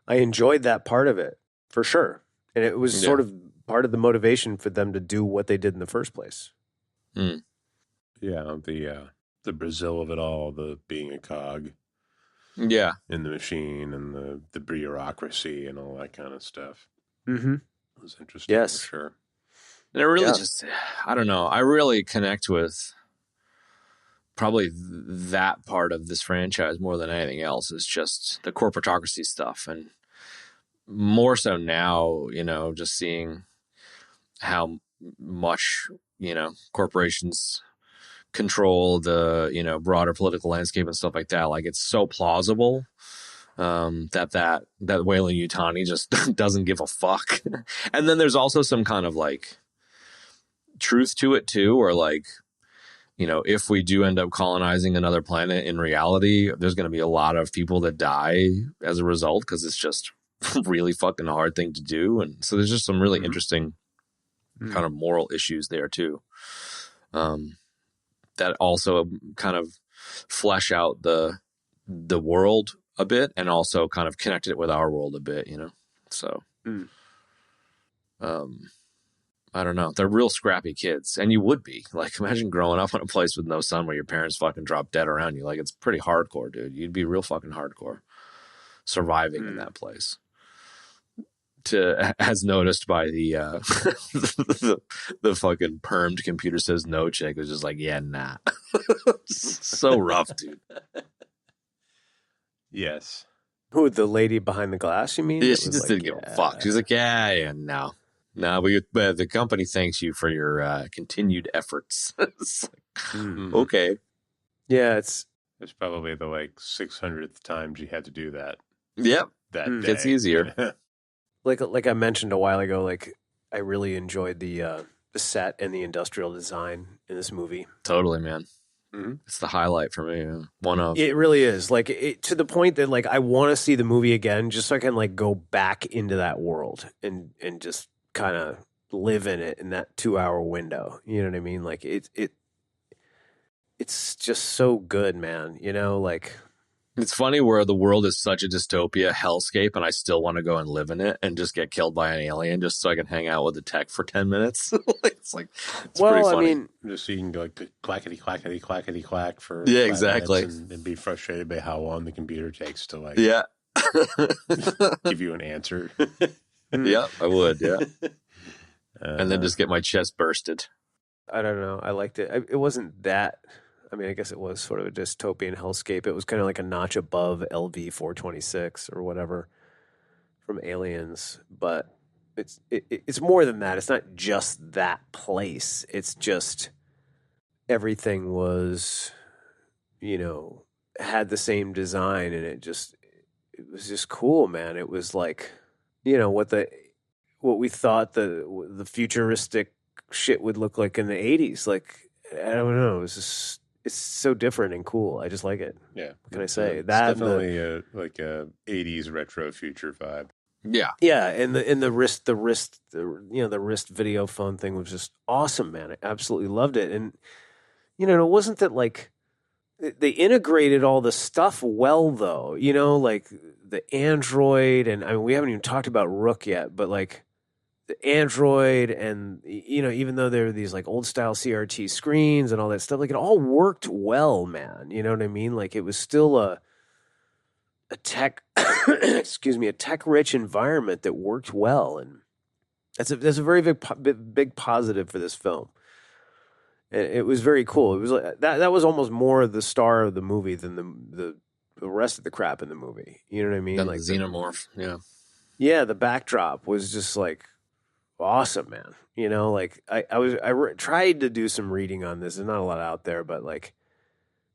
I enjoyed that part of it for sure, and it was sort of part of the motivation for them to do what they did in the first place. Yeah, the Brazil of it all, the being a cog, in the machine, and the bureaucracy and all that kind of stuff. It was interesting, for sure. And it really just, I don't know, I really connect with probably that part of this franchise more than anything else, is just the corporatocracy stuff, and more so now, you know, just seeing how much, you know, corporations control the, you know, broader political landscape and stuff like that. Like, it's so plausible that Weyland Yutani just doesn't give a fuck. And then there's also some kind of like truth to it too, or like, you know, if we do end up colonizing another planet in reality, there's going to be a lot of people that die as a result, because it's just really fucking hard thing to do. And so there's just some really interesting kind of moral issues there too, that also kind of flesh out the world a bit, and also kind of connected it with our world a bit, you know. So I don't know, they're real scrappy kids, and you would be like, imagine growing up in a place with no sun where your parents fucking drop dead around you. Like, it's pretty hardcore, dude. You'd be real fucking hardcore surviving in that place. As noticed by the the fucking permed computer says no chick, was just like, yeah, nah. So rough, dude. Yes. Who, the lady behind the glass, you mean? Yeah, she just didn't give a fuck. She's like, yeah, no. But the company thanks you for your continued efforts. It's like, okay. Yeah, it's probably the like 600th time she had to do that. Yep. That day. Gets easier. like I mentioned a while ago, like I really enjoyed the set and the industrial design in this movie. Totally, man. It's the highlight for me. One of it really is, like, to the point that like I want to see the movie again just so I can like go back into that world and just kind of live in it in that 2-hour window. You know what I mean? Like it's just so good, man. You know, like, it's funny where the world is such a dystopia hellscape, and I still want to go and live in it and just get killed by an alien just so I can hang out with the tech for 10 minutes. It's pretty funny. I mean, just so you can go like clackety clackety clackety clack for exactly, and be frustrated by how long the computer takes to like give you an answer. Yeah, I would. Yeah, and then just get my chest bursted. I don't know. I liked it. It wasn't that. I mean, I guess it was sort of a dystopian hellscape. It was kind of like a notch above LV 426 or whatever from Aliens, but it's more than that. It's not just that place. It's just everything was, you know, had the same design, and it was just cool, man. It was like, you know, what we thought the futuristic shit would look like in the 80s. Like, I don't know. It was just it's so different and cool. I just like it. Yeah. What can I say? It's That and definitely a 80s retro future vibe. Yeah. and the wrist the wrist video phone thing was just awesome, man. I absolutely loved it. And it wasn't that like they integrated all the stuff well though. Like the Android, and I mean we haven't even talked about Rook yet, but like the Android and even though there were these like old style CRT screens and all that stuff, like it all worked well, man. You know what I mean? Like it was still a tech excuse me, a tech rich environment that worked well, and that's a very big positive for this film. And it was very cool. It was like that was almost more the star of the movie than the rest of the crap in the movie. You know what I mean? Then Like the xenomorph. yeah, the backdrop was just like awesome, man. Like I tried to do some reading on this. There's not a lot out there, but like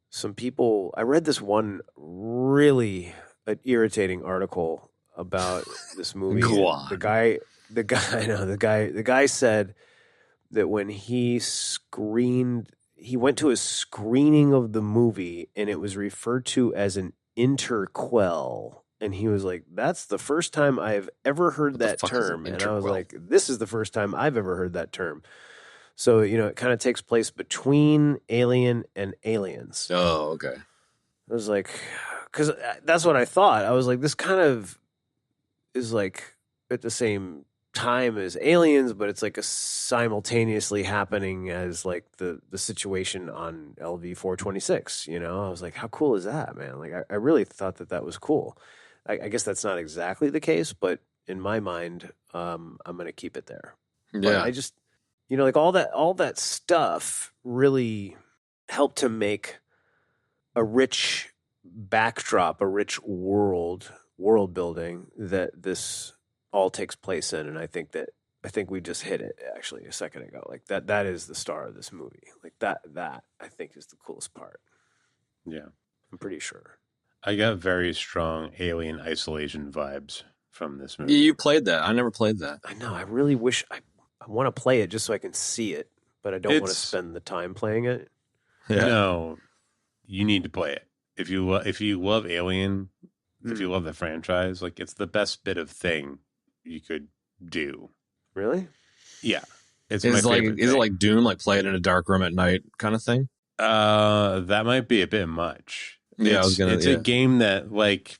some people, I read this one really irritating article about this movie. Go on. The guy said that when he went to a screening of the movie and it was referred to as an interquel. And he was like, that's the first time I've ever heard that term. And I was like, this is the first time I've ever heard that term. So, it kind of takes place between Alien and Aliens. Oh, okay. I was like, because that's what I thought. I was like, this kind of is like at the same time as Aliens, but it's like a simultaneously happening as like the situation on LV-426. I was like, how cool is that, man? Like, I really thought that was cool. I guess that's not exactly the case, but in my mind, I'm going to keep it there. Yeah. But I just, like all that stuff really helped to make a rich backdrop, a rich world building that this all takes place in. And I think we just hit it actually a second ago. Like that is the star of this movie. Like that I think is the coolest part. Yeah. I'm pretty sure. I got very strong Alien Isolation vibes from this movie. You played that. I never played that. I know. I really wish I want to play it just so I can see it, but I don't want to spend the time playing it. Yeah. No, you need to play it. If you love Alien, if you love the franchise, like it's the best bit of thing you could do. Really? Yeah. It's Is my favorite it thing. like Doom, like play it in a dark room at night kind of thing? That might be a bit much. Yeah, it's a game that like,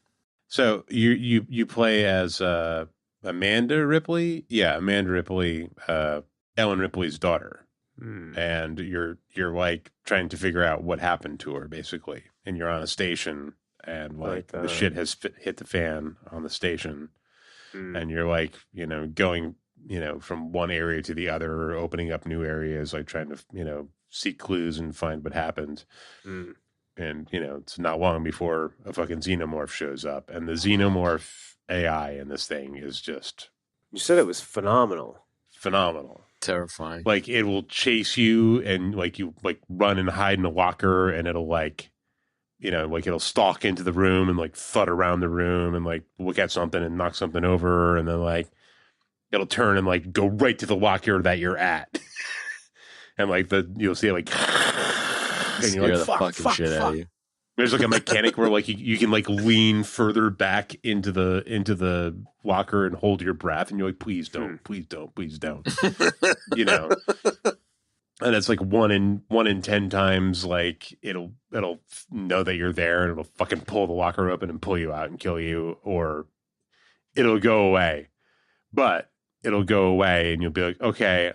so you play as Amanda Ripley. Yeah, Amanda Ripley, Ellen Ripley's daughter. And you're like trying to figure out what happened to her basically. And you're on a station and like the shit has hit the fan on the station. And you're like, going, from one area to the other, opening up new areas, like trying to, seek clues and find what happened. And, it's not long before a fucking xenomorph shows up. And the xenomorph AI in this thing is just... You said it was phenomenal. Phenomenal. Terrifying. Like, it will chase you and, like, you, like, run and hide in a locker and it'll, like, it'll stalk into the room and, like, thud around the room and, like, look at something and knock something over. And then, like, it'll turn and, like, go right to the locker that you're at. And, like, you'll see it, like... And you're like, the fucking shit out of you. There's like a mechanic where like you can like lean further back into the locker and hold your breath, and you're like, please don't. And it's like one in 10 times, like it'll know that you're there and it'll fucking pull the locker open and pull you out and kill you, or it'll go away. But it'll go away and you'll be like, okay,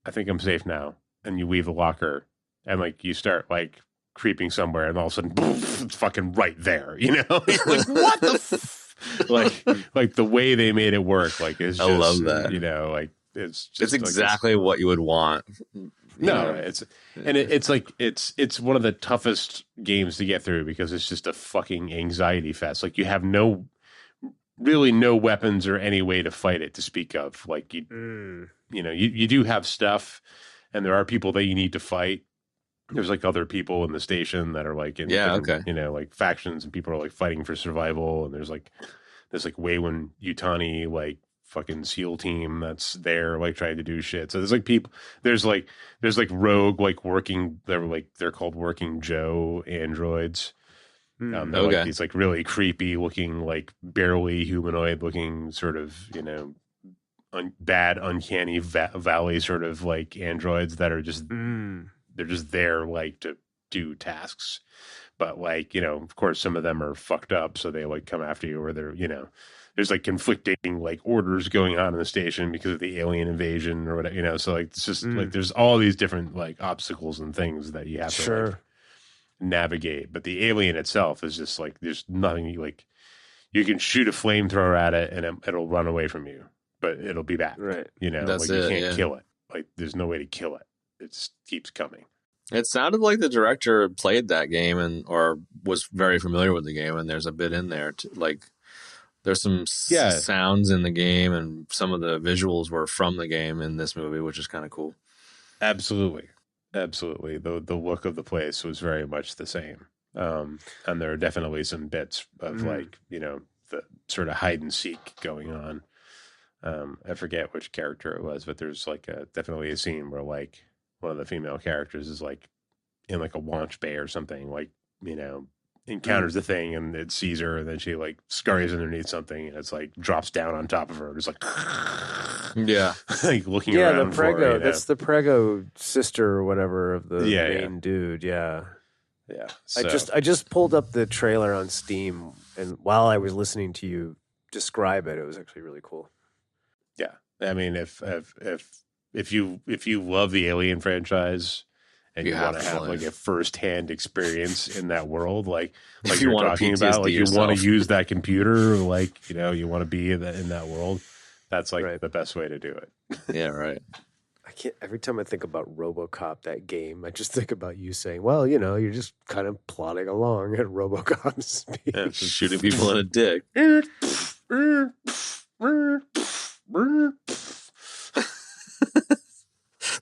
I think I'm safe now. And you leave the locker. And like you start like creeping somewhere, and all of a sudden, poof, it's fucking right there. Like what the like the way they made it work, like is just, I love that. Like it's just exactly what you would want. It's like it's one of the toughest games to get through because it's just a fucking anxiety fest. Like you have really no weapons or any way to fight it to speak of. Like you do have stuff, and there are people that you need to fight. There's like other people in the station that are like in like factions, and people are like fighting for survival. And there's like this like Weyland Yutani like fucking SEAL team that's there like trying to do shit. So there's like people, there's like rogue like working, they're called working Joe androids. They're like these like really creepy looking, like barely humanoid looking sort of, you know, bad uncanny valley sort of like androids that are just they're just there like to do tasks. But like, you know, of course some of them are fucked up, so they like come after you, or they're, you know, there's like conflicting like orders going on in the station because of the alien invasion or whatever, you know. So like it's just like there's all these different like obstacles and things that you have to like navigate. But the alien itself is just like there's nothing like you can shoot a flamethrower at it and it'll run away from you, but it'll be back. Right. You know, That's like you it, can't kill it. Like there's no way to kill it. It just keeps coming. It sounded like the director played that game or was very familiar with the game, and there's a bit in there like there's some sounds in the game, and some of the visuals were from the game in this movie, which is kind of cool. Absolutely. The look of the place was very much the same. And there are definitely some bits of like, you know, the sort of hide and seek going on. I forget which character it was, but there's like definitely a scene where like one of the female characters is like in like a launch bay or something, like, you know, encounters the thing and it sees her, and then she like scurries underneath something and it's like drops down on top of her. It's like, like looking around. The Prego. For her, you know? That's the Prego sister or whatever of the main dude. Yeah. So. I just pulled up the trailer on Steam, and while I was listening to you describe it, it was actually really cool. Yeah. I mean, if you love the Alien franchise and you want to have like a first-hand experience in that world, like you're talking about, like you want to use that computer, like, you know, you want to be in that world, that's like the best way to do it. Yeah, right. I can't. Every time I think about RoboCop, that game, I just think about you saying, "Well, you know, you're just kind of plodding along at RoboCop speed, yeah, shooting people in a dick."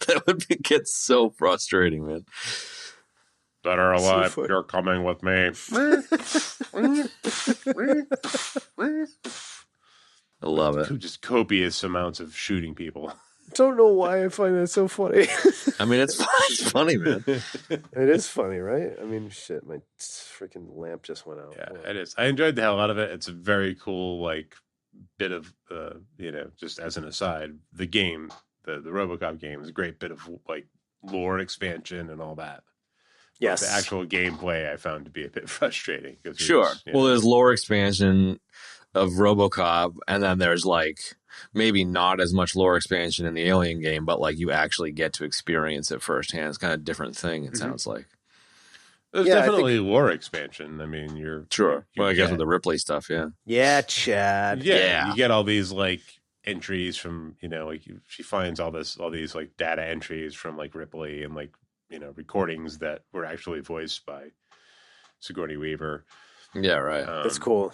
That would get so frustrating, man. That are alive, you're coming with me. I love it. Just copious amounts of shooting people. Don't know why I find that so funny. I mean, it's funny, man. It is funny, right? I mean, shit, my freaking lamp just went out. Yeah, it is. I enjoyed the hell out of it. It's a very cool, like, bit of, you know, just as an aside, the game, the RoboCop game is a great bit of, like, lore expansion and all that. Yes. But the actual gameplay I found to be a bit frustrating. Sure. Well, there's lore expansion of RoboCop, and then there's, like, maybe not as much lore expansion in the Alien game, but like you actually get to experience it firsthand. It's kind of a different thing, it sounds like. There's definitely lore expansion. I mean, you're sure. Well, I guess with the Ripley stuff, yeah. Yeah, Chad. Yeah. You get all these like entries from, you know, like she finds all these like data entries from like Ripley and like, you know, recordings that were actually voiced by Sigourney Weaver. Yeah, right. That's cool.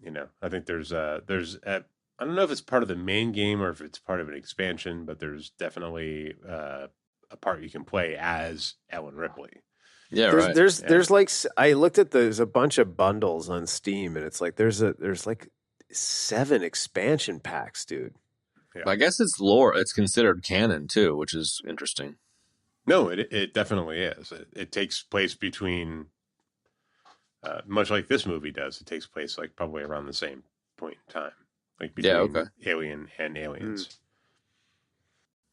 You know, I think there's I don't know if it's part of the main game or if it's part of an expansion, but there's definitely a part you can play as Ellen Ripley. Yeah, right. There's like, I looked at there's a bunch of bundles on Steam, and it's like there's like 7 expansion packs, dude. Yeah. I guess it's lore. It's considered canon too, which is interesting. No, it definitely is. It takes place between, much like this movie does. It takes place like probably around the same point in time. Like between Alien and Aliens.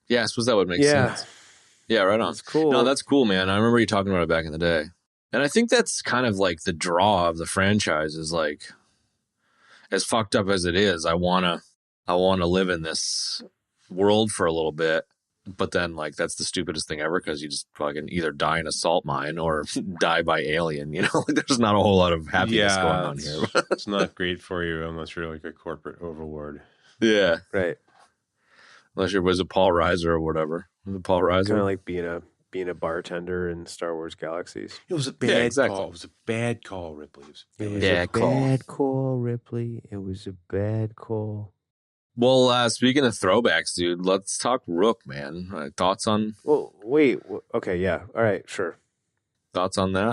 Yeah, I suppose that would make sense. Yeah, right on. That's cool. No, that's cool, man. I remember you talking about it back in the day. And I think that's kind of like the draw of the franchise is like, as fucked up as it is, I wanna live in this world for a little bit. But then, like, that's the stupidest thing ever because you just fucking either die in a salt mine or die by alien. You know, like, there's not a whole lot of happiness going on here. It's not great for you unless you're like a corporate overlord. Yeah, right. Unless was it Paul Reiser or whatever? Was it Paul Reiser? Kind of like being a bartender in Star Wars Galaxies. It was a bad call. It was a bad call, Ripley. It was a bad call, Ripley. It was a bad call. Well, speaking of throwbacks, dude, let's talk Rook, man. Thoughts on? Well, wait. Okay, yeah. All right, sure. Thoughts on that?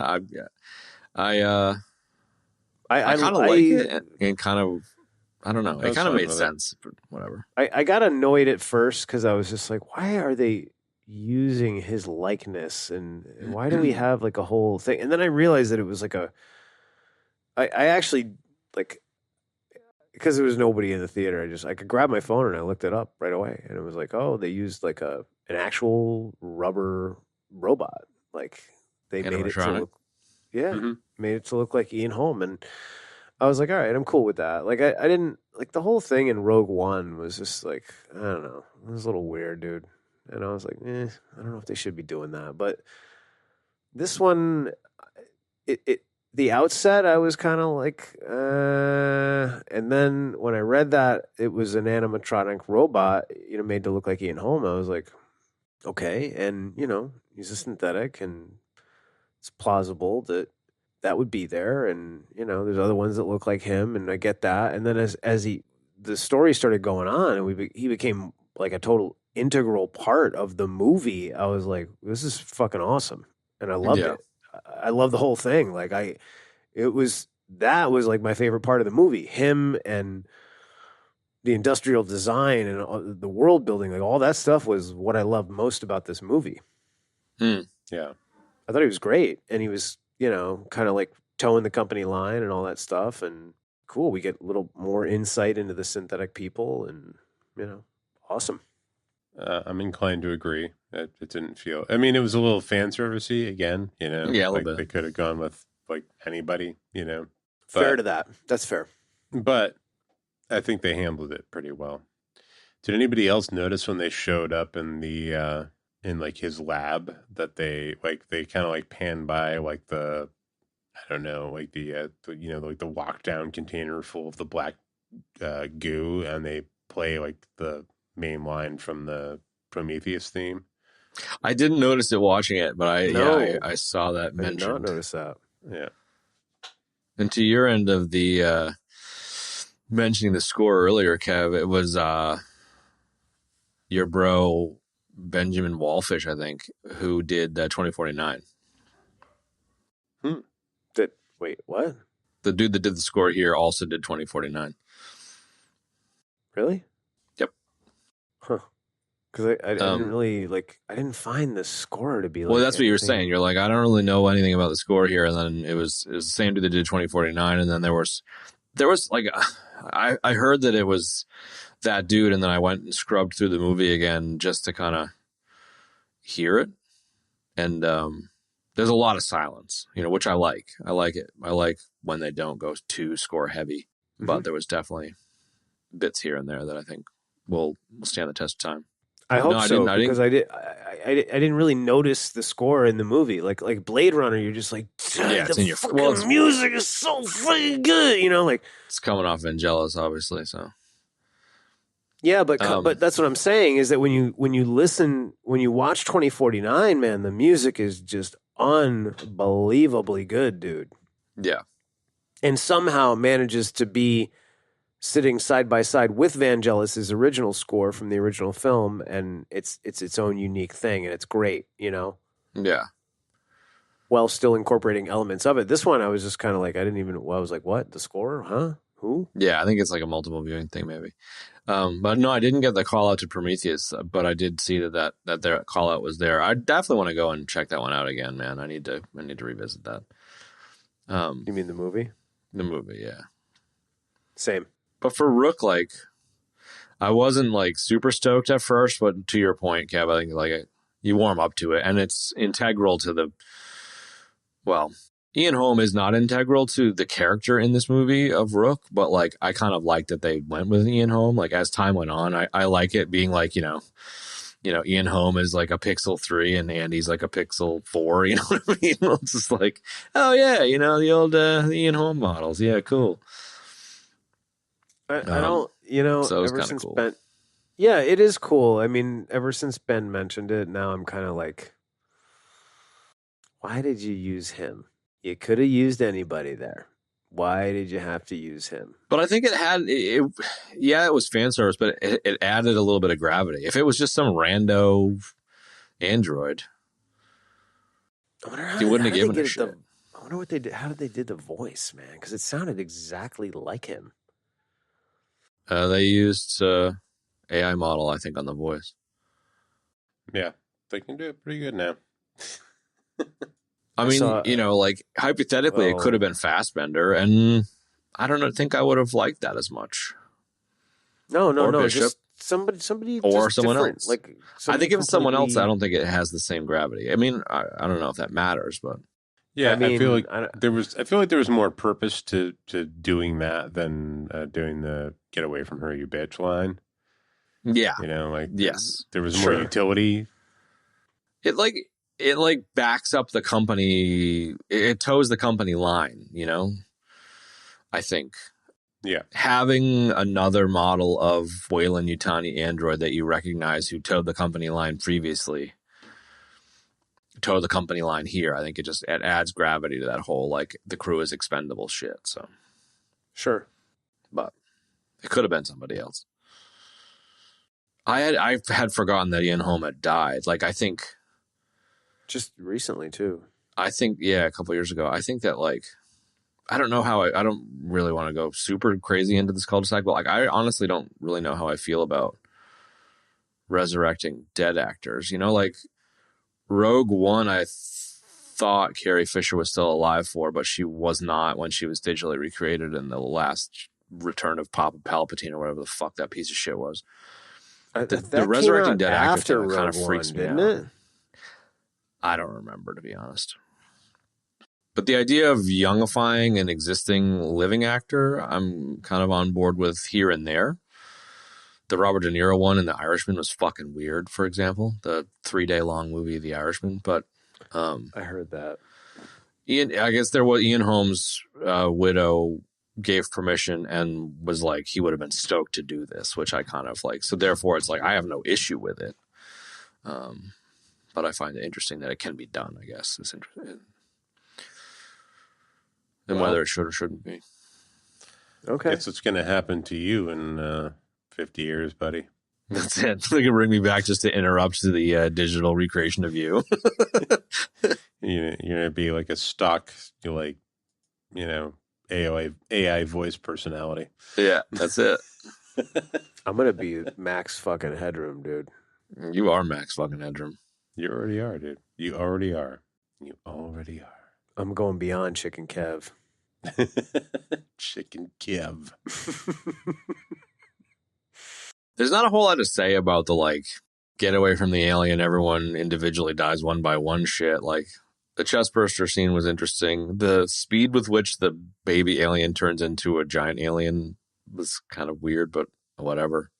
I kind of like it, and kind of I don't know. I It was kind of fine made with it. sense, but whatever. I got annoyed at first because I was just like, why are they using his likeness and why do we have like a whole thing? And then I realized that it was like I actually like because there was nobody in the theater. I could grab my phone and I looked it up right away, and it was like, oh, they used like an actual rubber robot. Like they made it to Animatronic. look, yeah, Mhm. made it to look like Ian Holm, and I was like, all right, I'm cool with that. Like I didn't like the whole thing in Rogue One was just like I don't know, it was a little weird, dude. And I was like, I don't know if they should be doing that, but this one, it the outset, I was kind of like, and then when I read that it was an animatronic robot, made to look like Ian Holm, I was like, okay, and he's a synthetic, and it's plausible that that would be there, and there's other ones that look like him, and I get that, and then as the story started going on, and he became like a total integral part of the movie, I was like, this is fucking awesome, and I loved Yeah. it. I love the whole thing. Like that was like my favorite part of the movie. Him and the industrial design and the world building, like all that stuff was what I loved most about this movie. Yeah. I thought he was great, and he was, kind of like towing the company line and all that stuff. And cool, we get a little more insight into the synthetic people, and awesome. I'm inclined to agree. It didn't feel. I mean, it was a little fan servicey again. Yeah, a little like bit. they could have gone with like anybody. Fair to that. That's fair. But I think they handled it pretty well. Did anybody else notice when they showed up in the in like his lab that they kind of like pan by like the I don't know like the like the walk down container full of the black goo, and they play like the main line from the Prometheus theme? I didn't notice it watching it, but I saw that I did mentioned. not notice that. Yeah. And to your end of the mentioning the score earlier, Kev, it was your bro Benjamin Wallfish, I think, who did 2049. Wait, what? The dude that did the score here also did 2049. Really? Yep. Huh. Because I didn't really I didn't find the score to be like. Well, that's what you were anything. saying. You're like, I don't really know anything about the score here, and then it was the same dude that did 2049, and then there was like I heard that it was that dude, and then I went and scrubbed through the movie again just to kind of hear it, and there's a lot of silence, which I like. I like it. I like when they don't go too score heavy, but there was definitely bits here and there that I think will stand the test of time. I hope No, I so, didn't- I because I didn't really notice the score in the movie. Like Blade Runner, you're just like, Yeah, it's the in your- fucking well, it's- music is so fucking good, like. It's coming off Vangelis, obviously, so. Yeah, but that's what I'm saying is that when you watch 2049, man, the music is just unbelievably good, dude, Yeah. and somehow manages to be sitting side by side with Vangelis's original score from the original film, and it's its own unique thing, and it's great, Yeah. while still incorporating elements of it. This one, I was just kind of like, I was like, what? The score? Huh? Who? Yeah, I think it's like a multiple viewing thing, maybe. But no, I didn't get the call out to Prometheus, but I did see that their call out was there. I definitely want to go and check that one out again, man. I need to revisit that. You mean the movie? The movie, yeah. Same. But for Rook, like, I wasn't like super stoked at first, but to your point, Kev, I think like you warm up to it, and it's integral to the. Well, Ian Holm is not integral to the character in this movie of Rook, but like I kind of like that they went with Ian Holm. Like as time went on, I like it being like Ian Holm is like a Pixel 3 and Andy's like a Pixel 4. You know what I mean? It's just like, oh yeah, the old the Ian Holm models. Yeah, cool. I don't, so it was ever kinda since cool. Ben. Yeah, it is cool. I mean, ever since Ben mentioned it, now I'm kind of like, why did you use him? You could have used anybody there. Why did you have to use him? But I think it was fan service, but it added a little bit of gravity. If it was just some rando android, I wonder he wouldn't have how given they a did shit. I wonder what they did. How did they did the voice, man? Because it sounded exactly like him. They used AI model, I think, on the voice. Yeah, they can do it pretty good now. I mean, saw- like hypothetically, it could have been Fassbender, and I don't think I would have liked that as much. No, Or Bishop. just somebody Or just someone different. else. Like I somebody think if it's someone else, I completely- don't think it has the same gravity. I mean, I don't know if that matters, but Yeah, I mean, feel like I there was more purpose to doing that than doing the "get away from her, you bitch" line. yeah, Like yes, there was more Sure. utility. it backs up the company. It toes the company line. I think. Yeah, Having another model of Weyland Yutani android that you recognize who towed the company line previously toe the company line here. I think it adds gravity to that whole like the crew is expendable shit. So sure. but it could have been somebody else. I had forgotten that Ian Holm had died. Like I think Just recently too. a couple years ago. I think that like I don't know how I don't really want to go super crazy into this cul-de-sac, but like I honestly don't really know how I feel about resurrecting dead actors. Like Rogue One, I thought Carrie Fisher was still alive for, but she was not when she was digitally recreated in the last Return of Papa Palpatine or whatever the fuck that piece of shit was. The resurrecting dead actor thing kind of freaks me didn't out. it? I don't remember, to be honest. But the idea of youngifying an existing living actor, I'm kind of on board with here and there. The Robert De Niro one in The Irishman was fucking weird, for example. The 3-day long movie, The Irishman. But I heard that. I guess there was Ian Holmes' widow gave permission and was like, he would have been stoked to do this, which I kind of like. So therefore, it's like, I have no issue with it. But I find it interesting that it can be done, I guess. It's interesting. And whether it should or shouldn't be. Okay. guess what's going to happen to you in 50 years, buddy? That's it. They can bring me back just to interrupt the digital recreation of you. You're going to be like a stock, AI voice personality. Yeah, that's it. I'm gonna be Max fucking Headroom, dude. You are Max fucking Headroom. You already are, dude. You already are. You already are. I'm going beyond Chicken Kev. Chicken Kev. There's not a whole lot to say about the like get away from the alien, everyone individually dies one by one shit. Like the chest burster scene was interesting. The speed with which the baby alien turns into a giant alien was kind of weird, but whatever.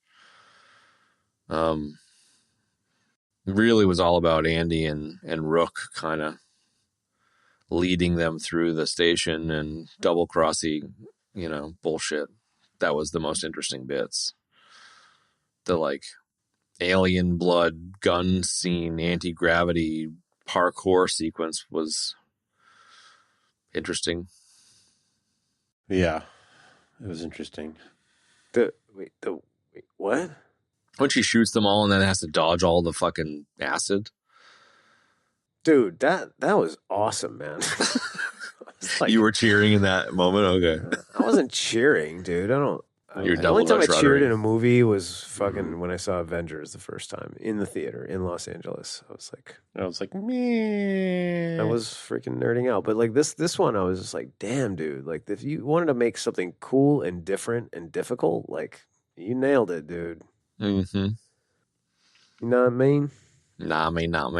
Really was all about Andy and Rook kind of leading them through the station and double crossing, bullshit. That was the most interesting bits. The like alien blood gun scene, anti-gravity parkour sequence was interesting. Yeah, it was interesting. Wait, what? When she shoots them all and then has to dodge all the fucking acid. Dude, that was awesome, man. Like, You were cheering in that moment? Okay. I wasn't cheering, dude. You're the only time I double-dutch cheered ruddery. in a movie was fucking when I saw Avengers the first time in the theater in Los Angeles. I was like, meh. I was freaking nerding out. But like this one, I was just like, damn, dude. Like if you wanted to make something cool and different and difficult, like you nailed it, dude. Mm-hmm. You know what I mean? Not me. Not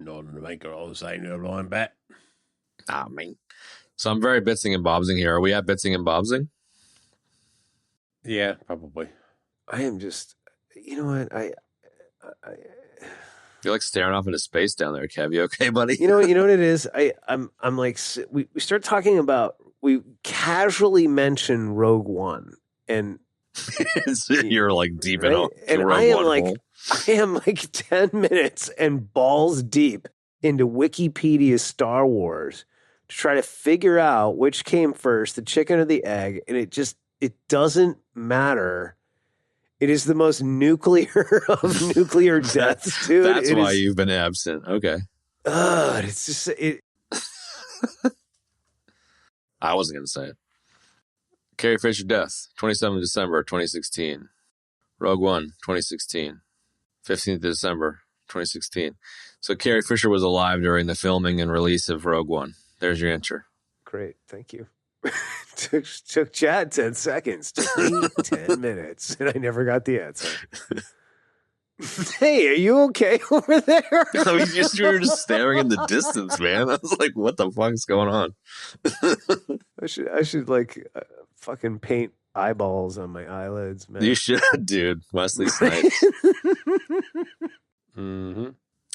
to make it all the same, you're blowing back. Not me. So I'm very bitsing and bobsing here. Are we at bitsing and bobsing? Yeah, probably. I am just, you know what? You're like staring off into space down there, Kev. You okay, buddy? You know what it is? I'm like, we start talking about, we casually mention Rogue One and You're like deep in right? a And Rogue I am One like, hole. 10 minutes and balls deep into Wikipedia Star Wars to try to figure out which came first, the chicken or the egg. And it doesn't matter. It is the most nuclear of nuclear deaths, dude. That's why you've been absent. Okay. It's just, I wasn't going to say it. Carrie Fisher death, 27th December 2016. Rogue One, 2016. 15th December 2016. So Carrie Fisher was alive during the filming and release of Rogue One. There's your answer. Great, thank you. took Chad 10 seconds. Took me 10 minutes, and I never got the answer. Hey, are you okay over there? I mean, you were just staring in the distance, man. I was like, what the fuck's going on? I should like fucking paint eyeballs on my eyelids, man. You should, dude. Wesley Snipes. Mm-hmm.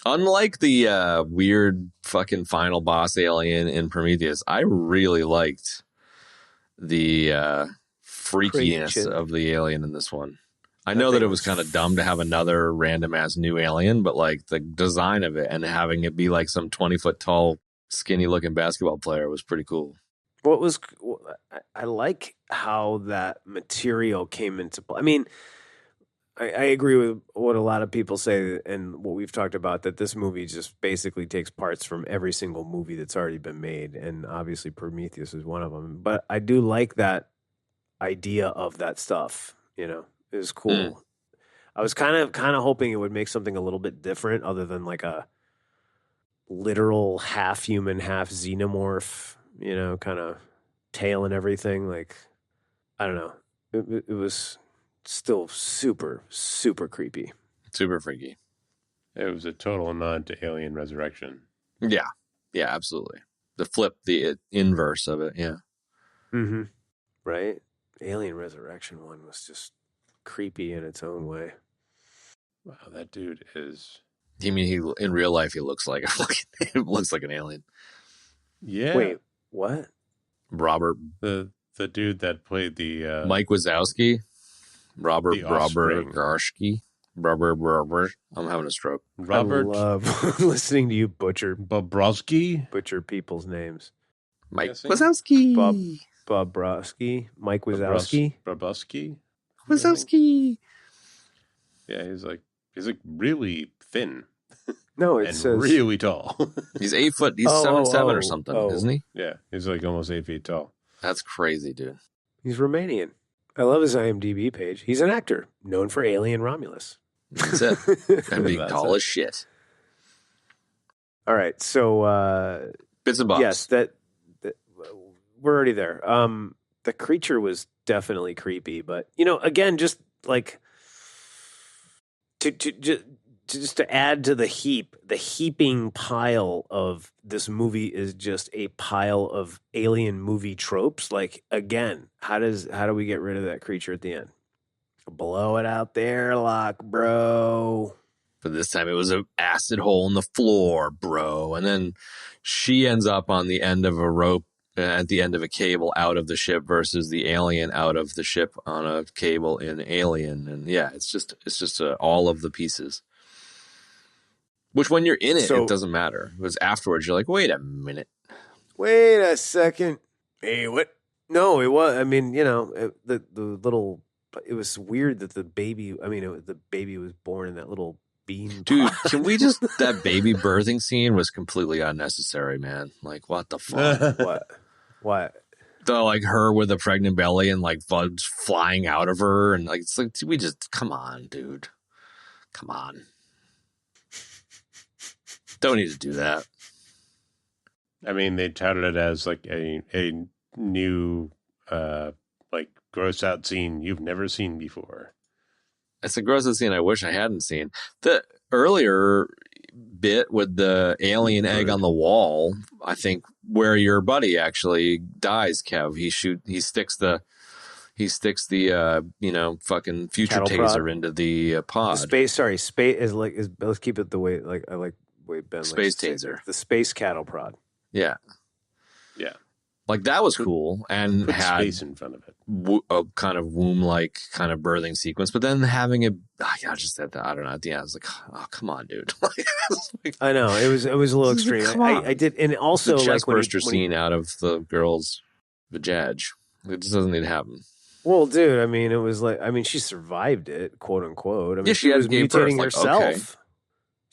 Unlike the weird fucking final boss alien in Prometheus, I really liked the freakiness of the alien in this one. I know that it was kind of dumb to have another random ass new alien, but like the design of it and having it be like some 20-foot tall, skinny looking basketball player was pretty cool. I like how that material came into play. I mean, I agree with what a lot of people say and what we've talked about, that this movie just basically takes parts from every single movie that's already been made. And obviously Prometheus is one of them. But I do like that idea of that stuff, you know. It was cool. I was kind of hoping it would make something a little bit different other than like a literal half human, half xenomorph, you know, kind of tail and everything. Like, I don't know. It was still super, super creepy. Super freaky. It was a total nod to Alien Resurrection. Yeah. Yeah, absolutely. The inverse of it. Yeah. Mm-hmm. Right? Alien Resurrection one was just creepy in its own way. Wow, that dude is... You mean in real life he looks like it looks like an alien? Yeah. Wait, what? Robert, the dude that played the Mike Wazowski, Robert The Offspring. Garshki, I'm having a stroke. Robert I love listening to you butcher Bobrovsky. people's names. Mike Guessing? Wazowski, Bobrovsky, Mike Wazowski. Bobrovsky. Wazowski. Yeah, he's like really thin No, it and says really tall. He's 8 foot. He's 7'7" or something, isn't he? Yeah, he's like almost 8 feet tall. That's crazy, dude. he's Romanian. I love his IMDb page. He's an actor known for Alien Romulus. That's it. And being That's tall it. as shit. All right, so Bits and bobs. yes, that we're already there. The creature was definitely creepy, but you know, again, just like to add to the heaping pile of this movie is just a pile of alien movie tropes. Like, again, how do we get rid of that creature at the end? Blow it out there, lock, bro. But this time it was an acid hole in the floor, bro. And then she ends up on the end of a rope at the end of a cable out of the ship versus the alien out of the ship on a cable in Alien. And yeah, it's just all of the pieces. Which when you're in it, it doesn't matter. It was afterwards. You're like, wait a minute. Wait a second. Hey, what? No, it was. I mean, you know, the little. It was weird that the baby. I mean, the baby was born in that little bean. Dude, can we just? That baby birthing scene was completely unnecessary, man. Like, what the fuck? What? The like her with a pregnant belly and like bugs flying out of her, and like it's like we just come on, dude. Come on. Don't need to do that. I mean, they touted it as like a new like gross out scene you've never seen before. It's a gross scene I wish I hadn't seen. The earlier bit with the alien egg on the wall, I think, where your buddy actually dies, Kev. He sticks the fucking future Cattle taser prod? into the pod. Space is let's keep it the way like I like way Ben Space likes to say, taser. the space cattle prod. Yeah. Yeah. Like that was cool and Put had space in front of it. a kind of womb-like kind of birthing sequence, but then having it, I just said that, I don't know, at the end, I was like, oh, come on, dude. I know, it was a little extreme. Come on. I did, and also the chest like burster scene out of the girl's vajaj. It just doesn't need to happen. well, dude, I mean, it was like, I mean, she survived it, quote unquote. I mean, Yeah, she had was gave mutating birth, like, herself. okay.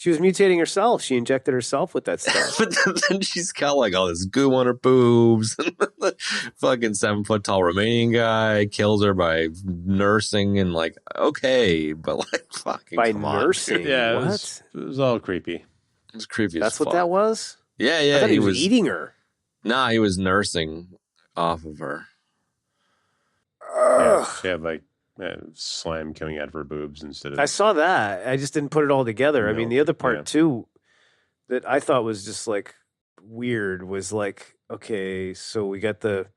She was mutating herself. She injected herself with that stuff. But then she's got like all this goo on her boobs. Fucking 7-foot tall Romanian guy kills her by nursing and like, okay, but like fucking By come on. nursing? Yeah, What? it was all creepy. It was creepy as That's fuck. what that was? Yeah, I thought he was eating her. Nah, he was nursing off of her. Yeah, she had like slime coming out of her boobs instead of. I saw that. I just didn't put it all together. I mean, the other part Yeah. too that I thought was just like weird was like, okay, so we got the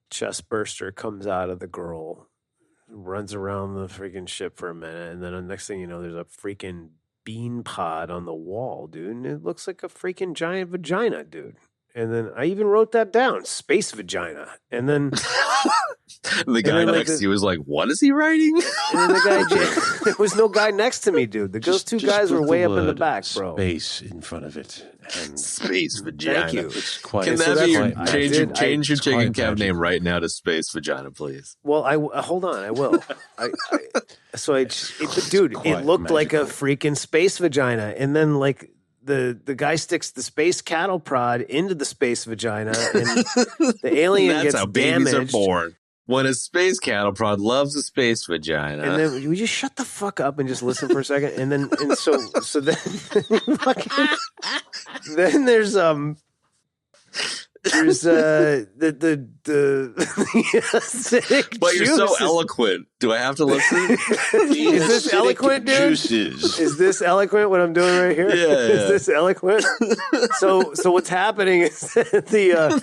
chest burster comes out of the girl, runs around the freaking ship for a minute, and then the next thing you know, there's a freaking bean pod on the wall, dude, and it looks like a freaking giant vagina, dude. And then I even wrote that down, space vagina. And then The guy next to you was like, what is he writing? And then the guy, there was no guy next to me, dude. Those two guys were put way the up in the word back, bro. Space in front of it. And Space vagina. Thank you. it's quite. Can it's that be your quite change your it's chicken quite cab magical. name right now to Space Vagina, please? Well, hold on, I will. Dude, it quite looked like a magical. freaking space vagina, and then like the guy sticks the space cattle prod into the space vagina, and the alien That's gets how babies damaged. are born. When a space cattle prod loves a space vagina. And then we just shut the fuck up and just listen for a second, and then so then fucking, then there's the acidic but you're so juices. eloquent. Do I have to listen? Is this Acidic eloquent, dude? Juices. Is this eloquent? What I'm doing right here? Yeah, Is yeah. this eloquent? So what's happening is that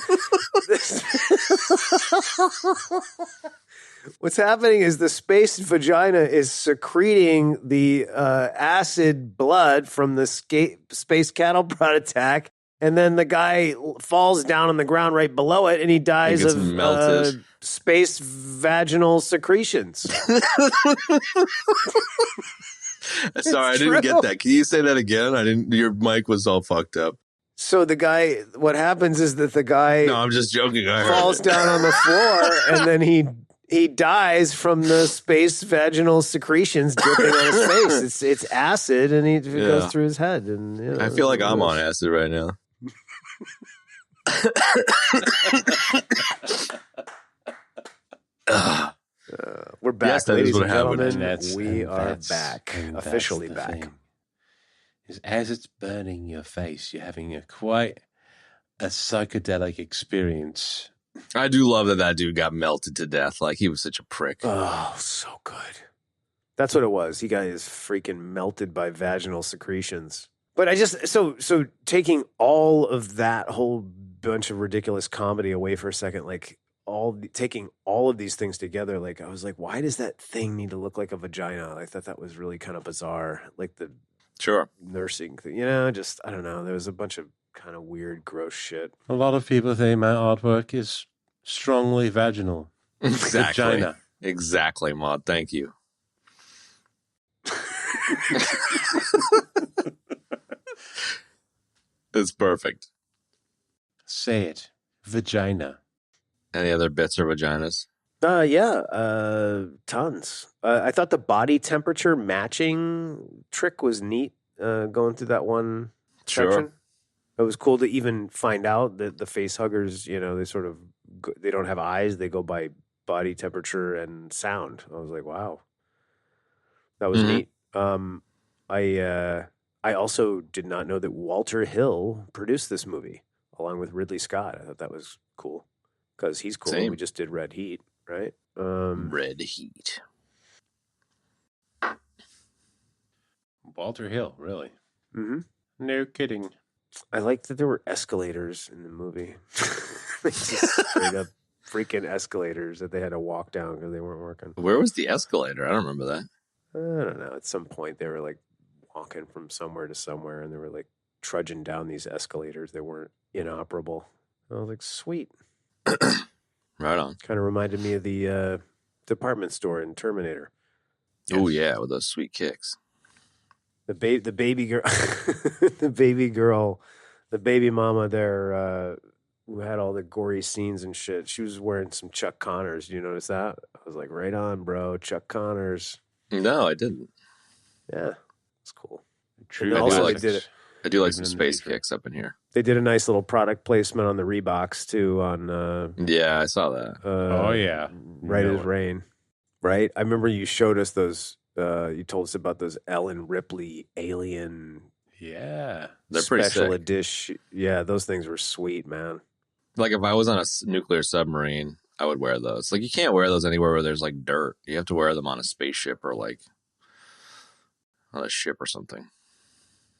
what's happening is the space vagina is secreting the acid blood from the space cattle prod attack, and then the guy falls down on the ground right below it, and he dies gets of melted. space vaginal secretions. Sorry, I didn't get that. Can you say that again? I didn't. Your mic was all fucked up. So the guy, what happens is that the guy No, I'm just joking. I heard falls it. down on the floor, and then he dies from the space vaginal secretions dripping on his face. It's acid, and it goes through his head. And you know, I feel like I'm on acid right now. We're back, Yes, that is ladies what and happened. gentlemen. We are back, and that's officially the back. thing, is as it's burning your face, you're having quite a psychedelic experience. I do love that dude got melted to death. Like, he was such a prick. Oh, so good. That's what it was. He got his freaking melted by vaginal secretions. But I just so taking all of that whole bunch of ridiculous comedy away for a second, like taking all of these things together, like I was like, why does that thing need to look like a vagina? I thought that was really kind of bizarre. Like the Sure. nursing thing, you know, just I don't know. There was a bunch of kind of weird, gross shit. A lot of people think my artwork is strongly vaginal. Exactly. Vagina. Exactly, Maud. Thank you. It's perfect. Say it. Vagina. Any other bits or vaginas? Tons. I thought the body temperature matching trick was neat. Going through that one Sure. section, it was cool to even find out that the face huggers, you know, they don't have eyes; they go by body temperature and sound. I was like, wow, that was Mhm. neat. I also did not know that Walter Hill produced this movie along with Ridley Scott. I thought that was cool because he's cool. Same. We just did Red Heat, right? Red Heat. Walter Hill, really? Mm-hmm. No kidding. I like that there were escalators in the movie. Like, just straight up freaking escalators that they had to walk down because they weren't working. Where was the escalator? I don't remember that. I don't know. At some point, they were like walking from somewhere to somewhere, and they were like trudging down these escalators. They weren't inoperable. I was like, sweet. Right on. Kind of reminded me of the department store in Terminator. Oh, yeah, with those sweet kicks. The baby girl, the baby mama there, who had all the gory scenes and shit. She was wearing some Chuck Connors. Do you notice that? I was like, right on, bro. Chuck Connors. No, I didn't. Yeah, it's cool. True. And also they did it. I do like Even some in the space future. kicks up in here. They did a nice little product placement on the Reeboks too. On Yeah, I saw that. Oh, yeah. Right No as one. rain. Right. I remember you showed us those. You told us about those Ellen Ripley Alien Yeah. They're pretty special sick. edition. Yeah, those things were sweet, man. Like if I was on a nuclear submarine, I would wear those. Like you can't wear those anywhere where there's like dirt. You have to wear them on a spaceship or like on a ship or something.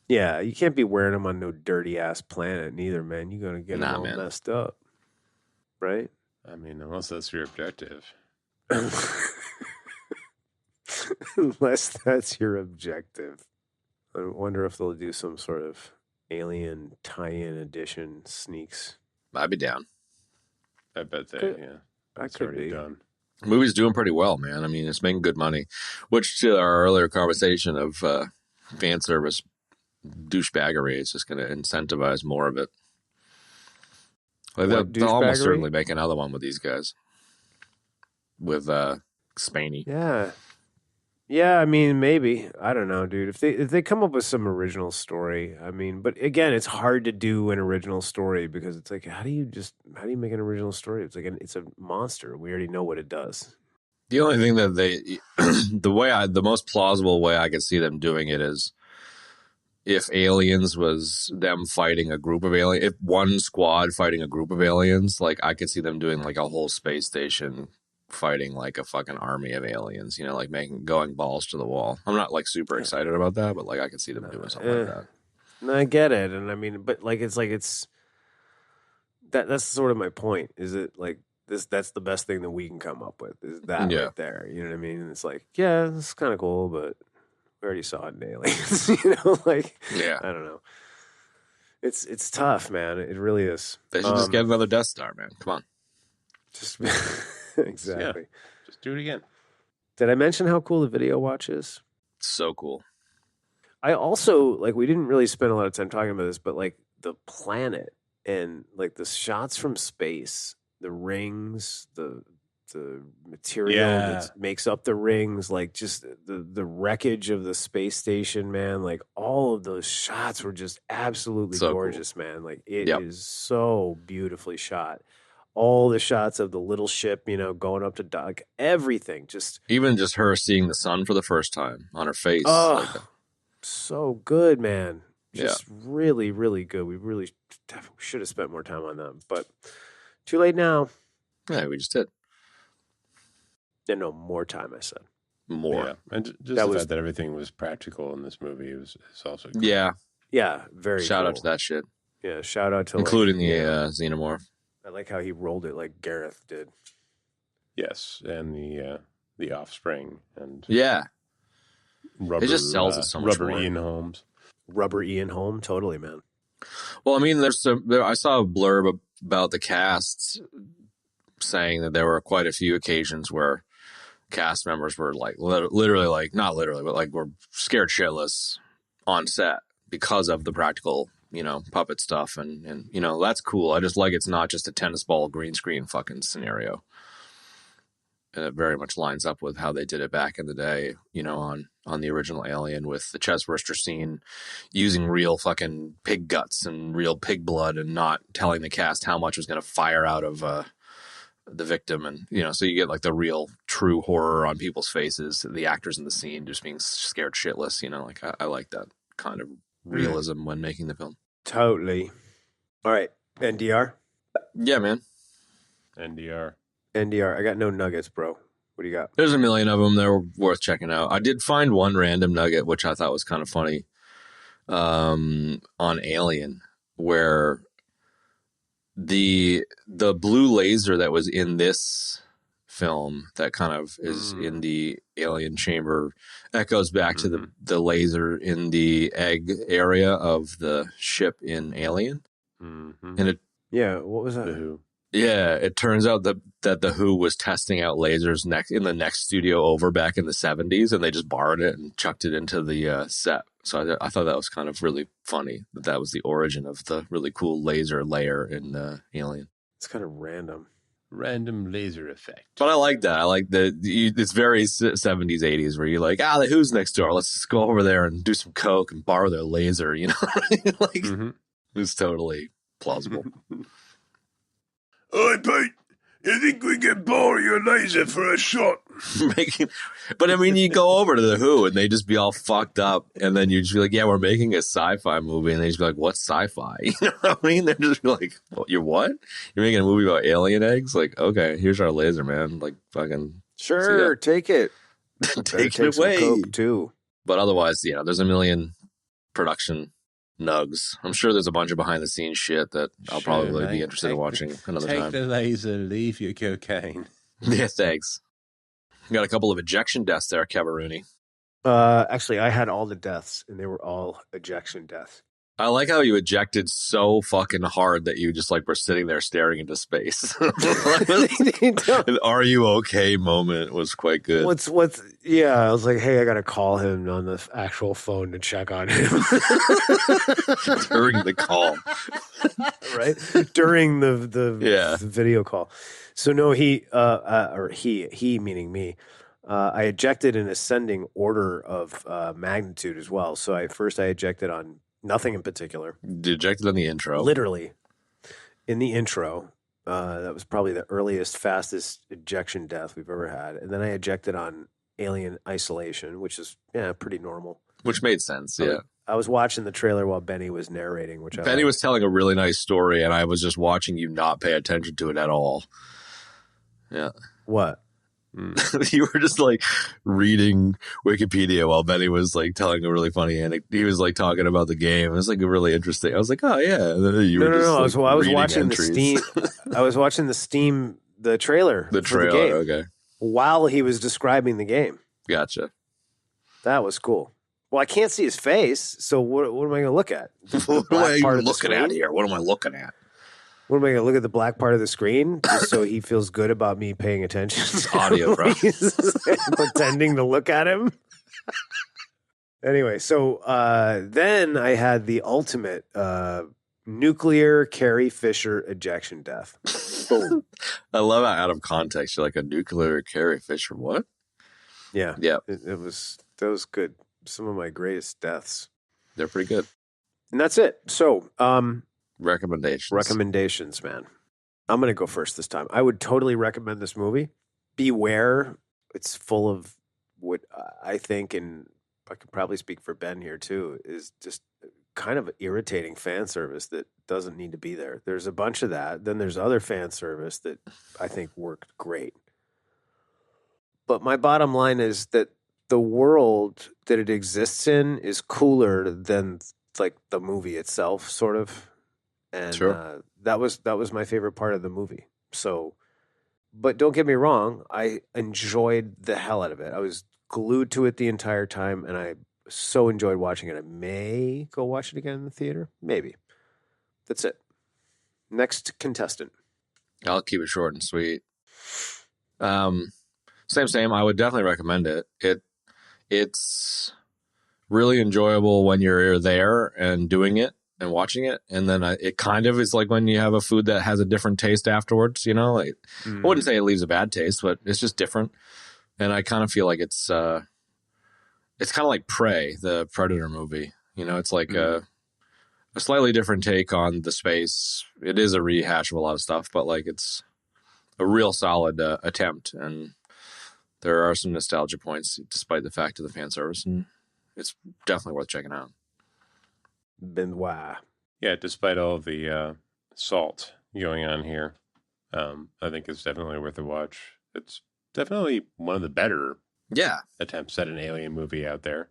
Yeah, you can't be wearing them on no dirty ass planet neither, man. You're gonna get them Nah, all man. messed up, right? I mean, unless that's your objective. Unless that's your objective. I wonder if they'll do some sort of alien tie-in edition sneaks. I'd be down. I bet they, Could- yeah. That It's could already be. done. The movie's doing pretty well, man. I mean, it's making good money. Which to our earlier conversation of fan service douchebaggery, it's just going to incentivize more of it. Like What they'll almost douchebaggery? certainly make another one with these guys. With Spaney. Yeah. Yeah, I mean, maybe. I don't know, dude. If they come up with some original story, I mean, but again, it's hard to do an original story because it's like, how do you make an original story? It's like it's a monster. We already know what it does. The only thing that the most plausible way I could see them doing it is if Aliens was them fighting a group of aliens, if one squad fighting a group of aliens, like I could see them doing like a whole space station fighting like a fucking army of aliens, you know, like going balls to the wall. I'm not like super excited about that, but like I could see them doing something like that. No, I get it, and I mean, but like it's that's sort of my point. Is it like this? That's the best thing that we can come up with. Is that Yeah. right there? You know what I mean? And it's like, yeah, it's kind of cool, but we already saw it in Aliens. You know, like Yeah. I don't know. It's tough, man. It really is. They should just get another Death Star, man. Come on. Just exactly. Just do it again. Did I mention how cool the video watch is? It's so cool. I also like we didn't really spend a lot of time talking about this, but like the planet and like the shots from space, the rings, the material Yeah. that makes up the rings, like just the wreckage of the space station, man. Like all of those shots were just absolutely So cool. gorgeous, man. Like it Yep. is so beautifully shot. All the shots of the little ship, you know, going up to dock, everything just Even just her seeing the sun for the first time on her face. Oh, like, so good, man. Yeah. Just really, really good. We really should have spent more time on them, but too late now. yeah, we just did No, more time, I said. more. Yeah. And just That the was- fact that everything was practical in this movie is also cool. Yeah. Yeah, very Shout out cool. to that shit. Yeah, shout out to Including like, the xenomorph. I like how he rolled it like Gareth did. Yes, and the offspring and Yeah. rubber. just sells it so much rubber more. Ian Holmes. Rubber Ian Holm, totally, man. Well, I mean, I saw a blurb about the cast saying that there were quite a few occasions where cast members were like literally, like not literally, but like were scared shitless on set because of the practical, you know, puppet stuff, and you know that's cool. I just like it's not just a tennis ball green screen fucking scenario. And it very much lines up with how they did it back in the day, you know, on the original Alien with the chest burster scene, using real fucking pig guts and real pig blood, and not telling the cast how much was going to fire out of the victim, and you know, so you get like the real, true horror on people's faces, the actors in the scene just being scared shitless. You know, like I like that kind of realism when making the film. Totally. All right, NDR. Yeah, man. NDR. NDR. I got no nuggets, bro. What do you got? There's a million of them. They're worth checking out. I did find one random nugget, which I thought was kind of funny, on Alien, where the blue laser that was in this film that kind of is in the alien chamber echoes back to the laser in the egg area of the ship in Alien. Mm-hmm. And Yeah, what was that? The Who. yeah, it turns out that the Who was testing out lasers in the next studio over back in the 70s, and they just borrowed it and chucked it into the set. So I thought that was kind of really funny that was the origin of the really cool laser layer in Alien. It's kind of random. random laser effect. But I like that. I like it's very 70s, 80s where you're like, the Who's next door. Let's just go over there and do some coke and borrow their laser, you know? Like, it's totally plausible. Oi, Pete, you think we can borrow your laser for a shot? But I mean, you go over to the Who and they just be all fucked up, and then you just be like, "Yeah, we're making a sci-fi movie," and they just be like, "What's sci-fi?" You know what I mean? They're just like, "You're what? You're making a movie about alien eggs? Like, okay, here's our laser, man. Like, fucking Sure, take it. take Take it some away." Coke too. But otherwise, there's a million production nugs. I'm sure there's a bunch of behind the scenes shit that I'll probably be interested in watching another time. Take the laser, leave your cocaine. Yeah, thanks. Got a couple of ejection deaths there, Cabaruni. Actually, I had all the deaths, and they were all ejection deaths. I like how you ejected so fucking hard that you just like were sitting there staring into space. An "Are you okay?" moment was quite good. Yeah, I was like, hey, I got to call him on the actual phone to check on him. During the call. Right? During the video call. So no, he meaning me, I ejected in ascending order of magnitude as well. So I ejected on nothing in particular. You ejected on the intro. Literally in the intro. That was probably the earliest, fastest ejection death we've ever had. And then I ejected on Alien Isolation, which is pretty normal. Which made sense, yeah. I was watching the trailer while Benny was narrating, Benny was telling a really nice story, and I was just watching you not pay attention to it at all. Yeah. What? You were just like reading Wikipedia while Benny was like telling a really funny anecdote. He was like talking about the game. It was like really interesting. I was like, oh yeah. And then no. I was watching entries. The Steam. I was watching the trailer. The trailer, game, okay. While he was describing the game. Gotcha. That was cool. Well, I can't see his face, so what am I going to look at? What are you looking at here? What am I looking at? What am I going to look at the black part of the screen just so he feels good about me paying attention? It's audio, bro. Pretending to look at him. Anyway, so then I had the ultimate nuclear Carrie Fisher ejection death. Boom. I love how out of context you're like, a nuclear Carrie Fisher. What? Yeah. Yeah. That was good. Some of my greatest deaths. They're pretty good. And that's it. So, recommendations, man. I'm going to go first this time. I would totally recommend this movie. Beware. It's full of what I think, and I could probably speak for Ben here too, is just kind of irritating fan service that doesn't need to be there. There's a bunch of that. Then there's other fan service that I think worked great. But my bottom line is that the world that it exists in is cooler than like the movie itself, sort of. And sure. That was my favorite part of the movie. So, but don't get me wrong, I enjoyed the hell out of it. I was glued to it the entire time, and I so enjoyed watching it. I may go watch it again in the theater. Maybe. That's it. Next contestant. I'll keep it short and sweet. Same. I would definitely recommend it. It's really enjoyable when you're there and doing it and watching it, and then it kind of is like when you have a food that has a different taste afterwards. You know, like, I wouldn't say it leaves a bad taste, but it's just different. And I kind of feel like it's kind of like Prey, the Predator movie. You know, it's like a slightly different take on the space. It is a rehash of a lot of stuff, but like it's a real solid attempt, and there are some nostalgia points despite the fact of the fan service, and it's definitely worth checking out. Benoit. Yeah, despite all the salt going on here, I think it's definitely worth a watch. It's definitely one of the better attempts at an alien movie out there.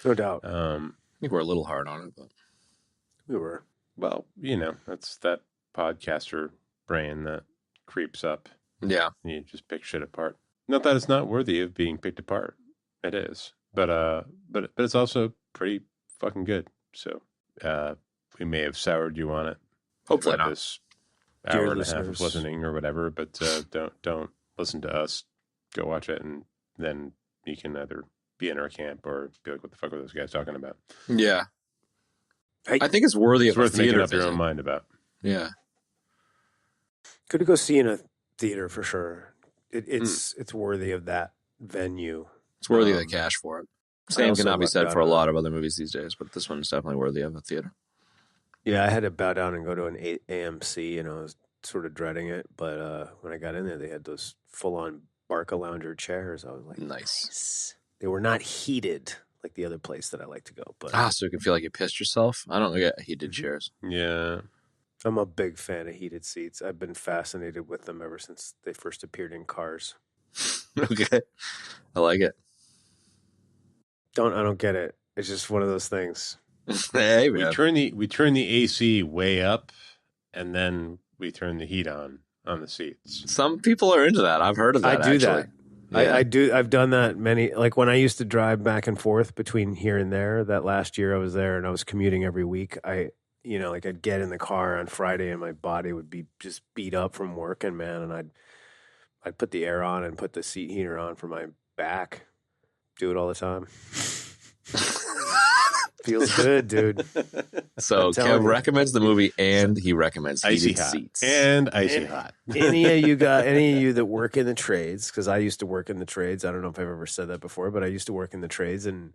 No doubt. I think we're a little hard on it, but we were. Well, you know, that's that podcaster brain that creeps up. Yeah. And you just pick shit apart. Not that it's not worthy of being picked apart. It is. But it's also pretty fucking good. So we may have soured you on it. Hopefully not. This hour and a half of listening or whatever, but don't listen to us. Go watch it, and then you can either be in our camp or be like, what the fuck are those guys talking about? Yeah. I think it's worthy of worth a theater making up your own mind about. Yeah. Could go see in a theater for sure. It's worthy of that venue. It's worthy of the cash for it. Same also cannot be lucked said out for a on lot of other movies these days, but this one's definitely worthy of a theater. Yeah, I had to bow down and go to an AMC, and I was sort of dreading it. But when I got in there, they had those full-on Barca lounger chairs. I was like, Nice. They were not heated like the other place that I like to go. But So you can feel like you pissed yourself? I don't get heated Mm-hmm. chairs. Yeah. I'm a big fan of heated seats. I've been fascinated with them ever since they first appeared in cars. Okay. I like it. I don't get it. It's just one of those things. Hey, We man. turn the AC way up, and then we turn the heat on the seats. Some people are into that. I've heard of that, I do actually. that. Yeah. I do. I've done that like when I used to drive back and forth between here and there. That last year I was there and I was commuting every week. I'd get in the car on Friday and my body would be just beat up from working, man. And I'd put the air on and put the seat heater on for my back. Do it all the time. Feels good, dude. So I'm telling Kev you. recommends the movie and he recommends Icy heated hot. seats. And icy hot. Any of you that work in the trades, because I used to work in the trades. I don't know if I've ever said that before, but I used to work in the trades. And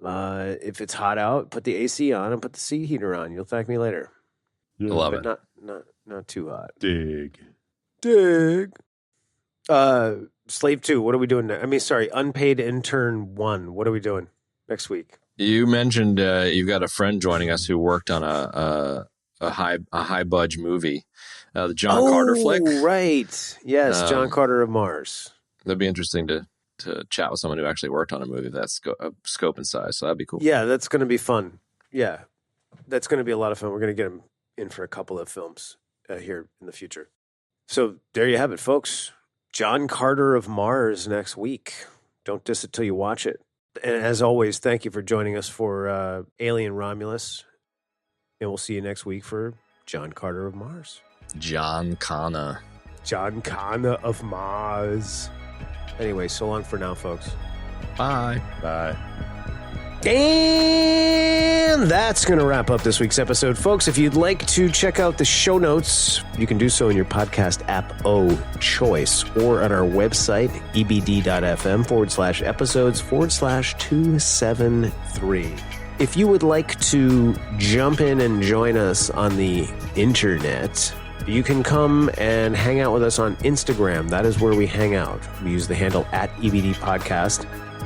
if it's hot out, put the AC on and put the seat heater on. You'll thank me later. I love But it. not too hot. Dig. Slave 2, what are we doing? Unpaid Intern 1. What are we doing next week? You mentioned you've got a friend joining us who worked on a high budge movie, the John Carter flick. Right. Yes, John Carter of Mars. That'd be interesting to chat with someone who actually worked on a movie that's scope and size. So that'd be cool. Yeah, that's going to be fun. Yeah, that's going to be a lot of fun. We're going to get him in for a couple of films here in the future. So there you have it, folks. John Carter of Mars next week. Don't diss it till you watch it. And as always, thank you for joining us for Alien Romulus. And we'll see you next week for John Carter of Mars. John Connor. John Connor of Mars. Anyway, so long for now, folks. Bye. Bye. And that's going to wrap up this week's episode. Folks, if you'd like to check out the show notes, you can do so in your podcast app of choice or at our website, ebd.fm/episodes/273. If you would like to jump in and join us on the internet, you can come and hang out with us on Instagram. That is where we hang out. We use the handle @EBD Podcast.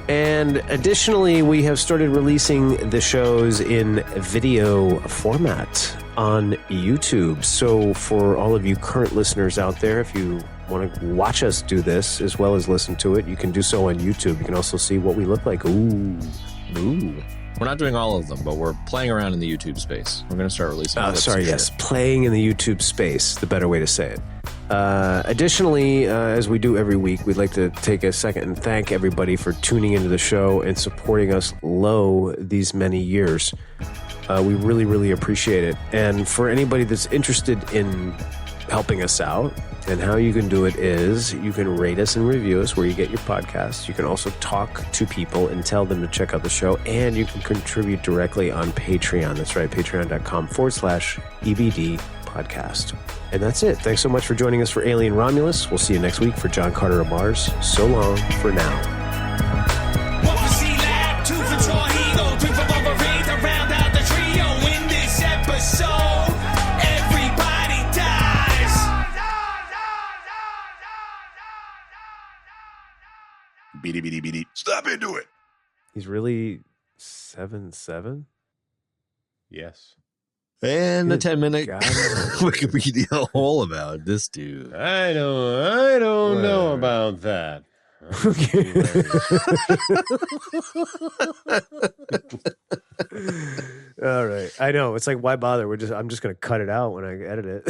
And additionally, we have started releasing the shows in video format on YouTube. So for all of you current listeners out there, if you want to watch us do this as well as listen to it, you can do so on YouTube. You can also see what we look like. Ooh. We're not doing all of them, but we're playing around in the YouTube space. We're going to start releasing clips and shit. Playing in the YouTube space, the better way to say it. Additionally, as we do every week, we'd like to take a second and thank everybody for tuning into the show and supporting us these many years. We really, really appreciate it. And for anybody that's interested in helping us out, and how you can do it is you can rate us and review us where you get your podcasts. You can also talk to people and tell them to check out the show, and you can contribute directly on Patreon. That's right, patreon.com/EBD podcast. And that's it. Thanks so much for joining us for Alien Romulus. We'll see you next week for John Carter of Mars. So long for now. One for C-Lab, two for Torpedo, three for Wolverine to round out the trio. In this episode, everybody dies. Beady, beady, beady. Stop into it. He's really 7'7"? Yes. And the Good 10-minute God. Wikipedia all about this dude. I don't know about that. All right. I know. It's like, why bother? I'm just going to cut it out when I edit it.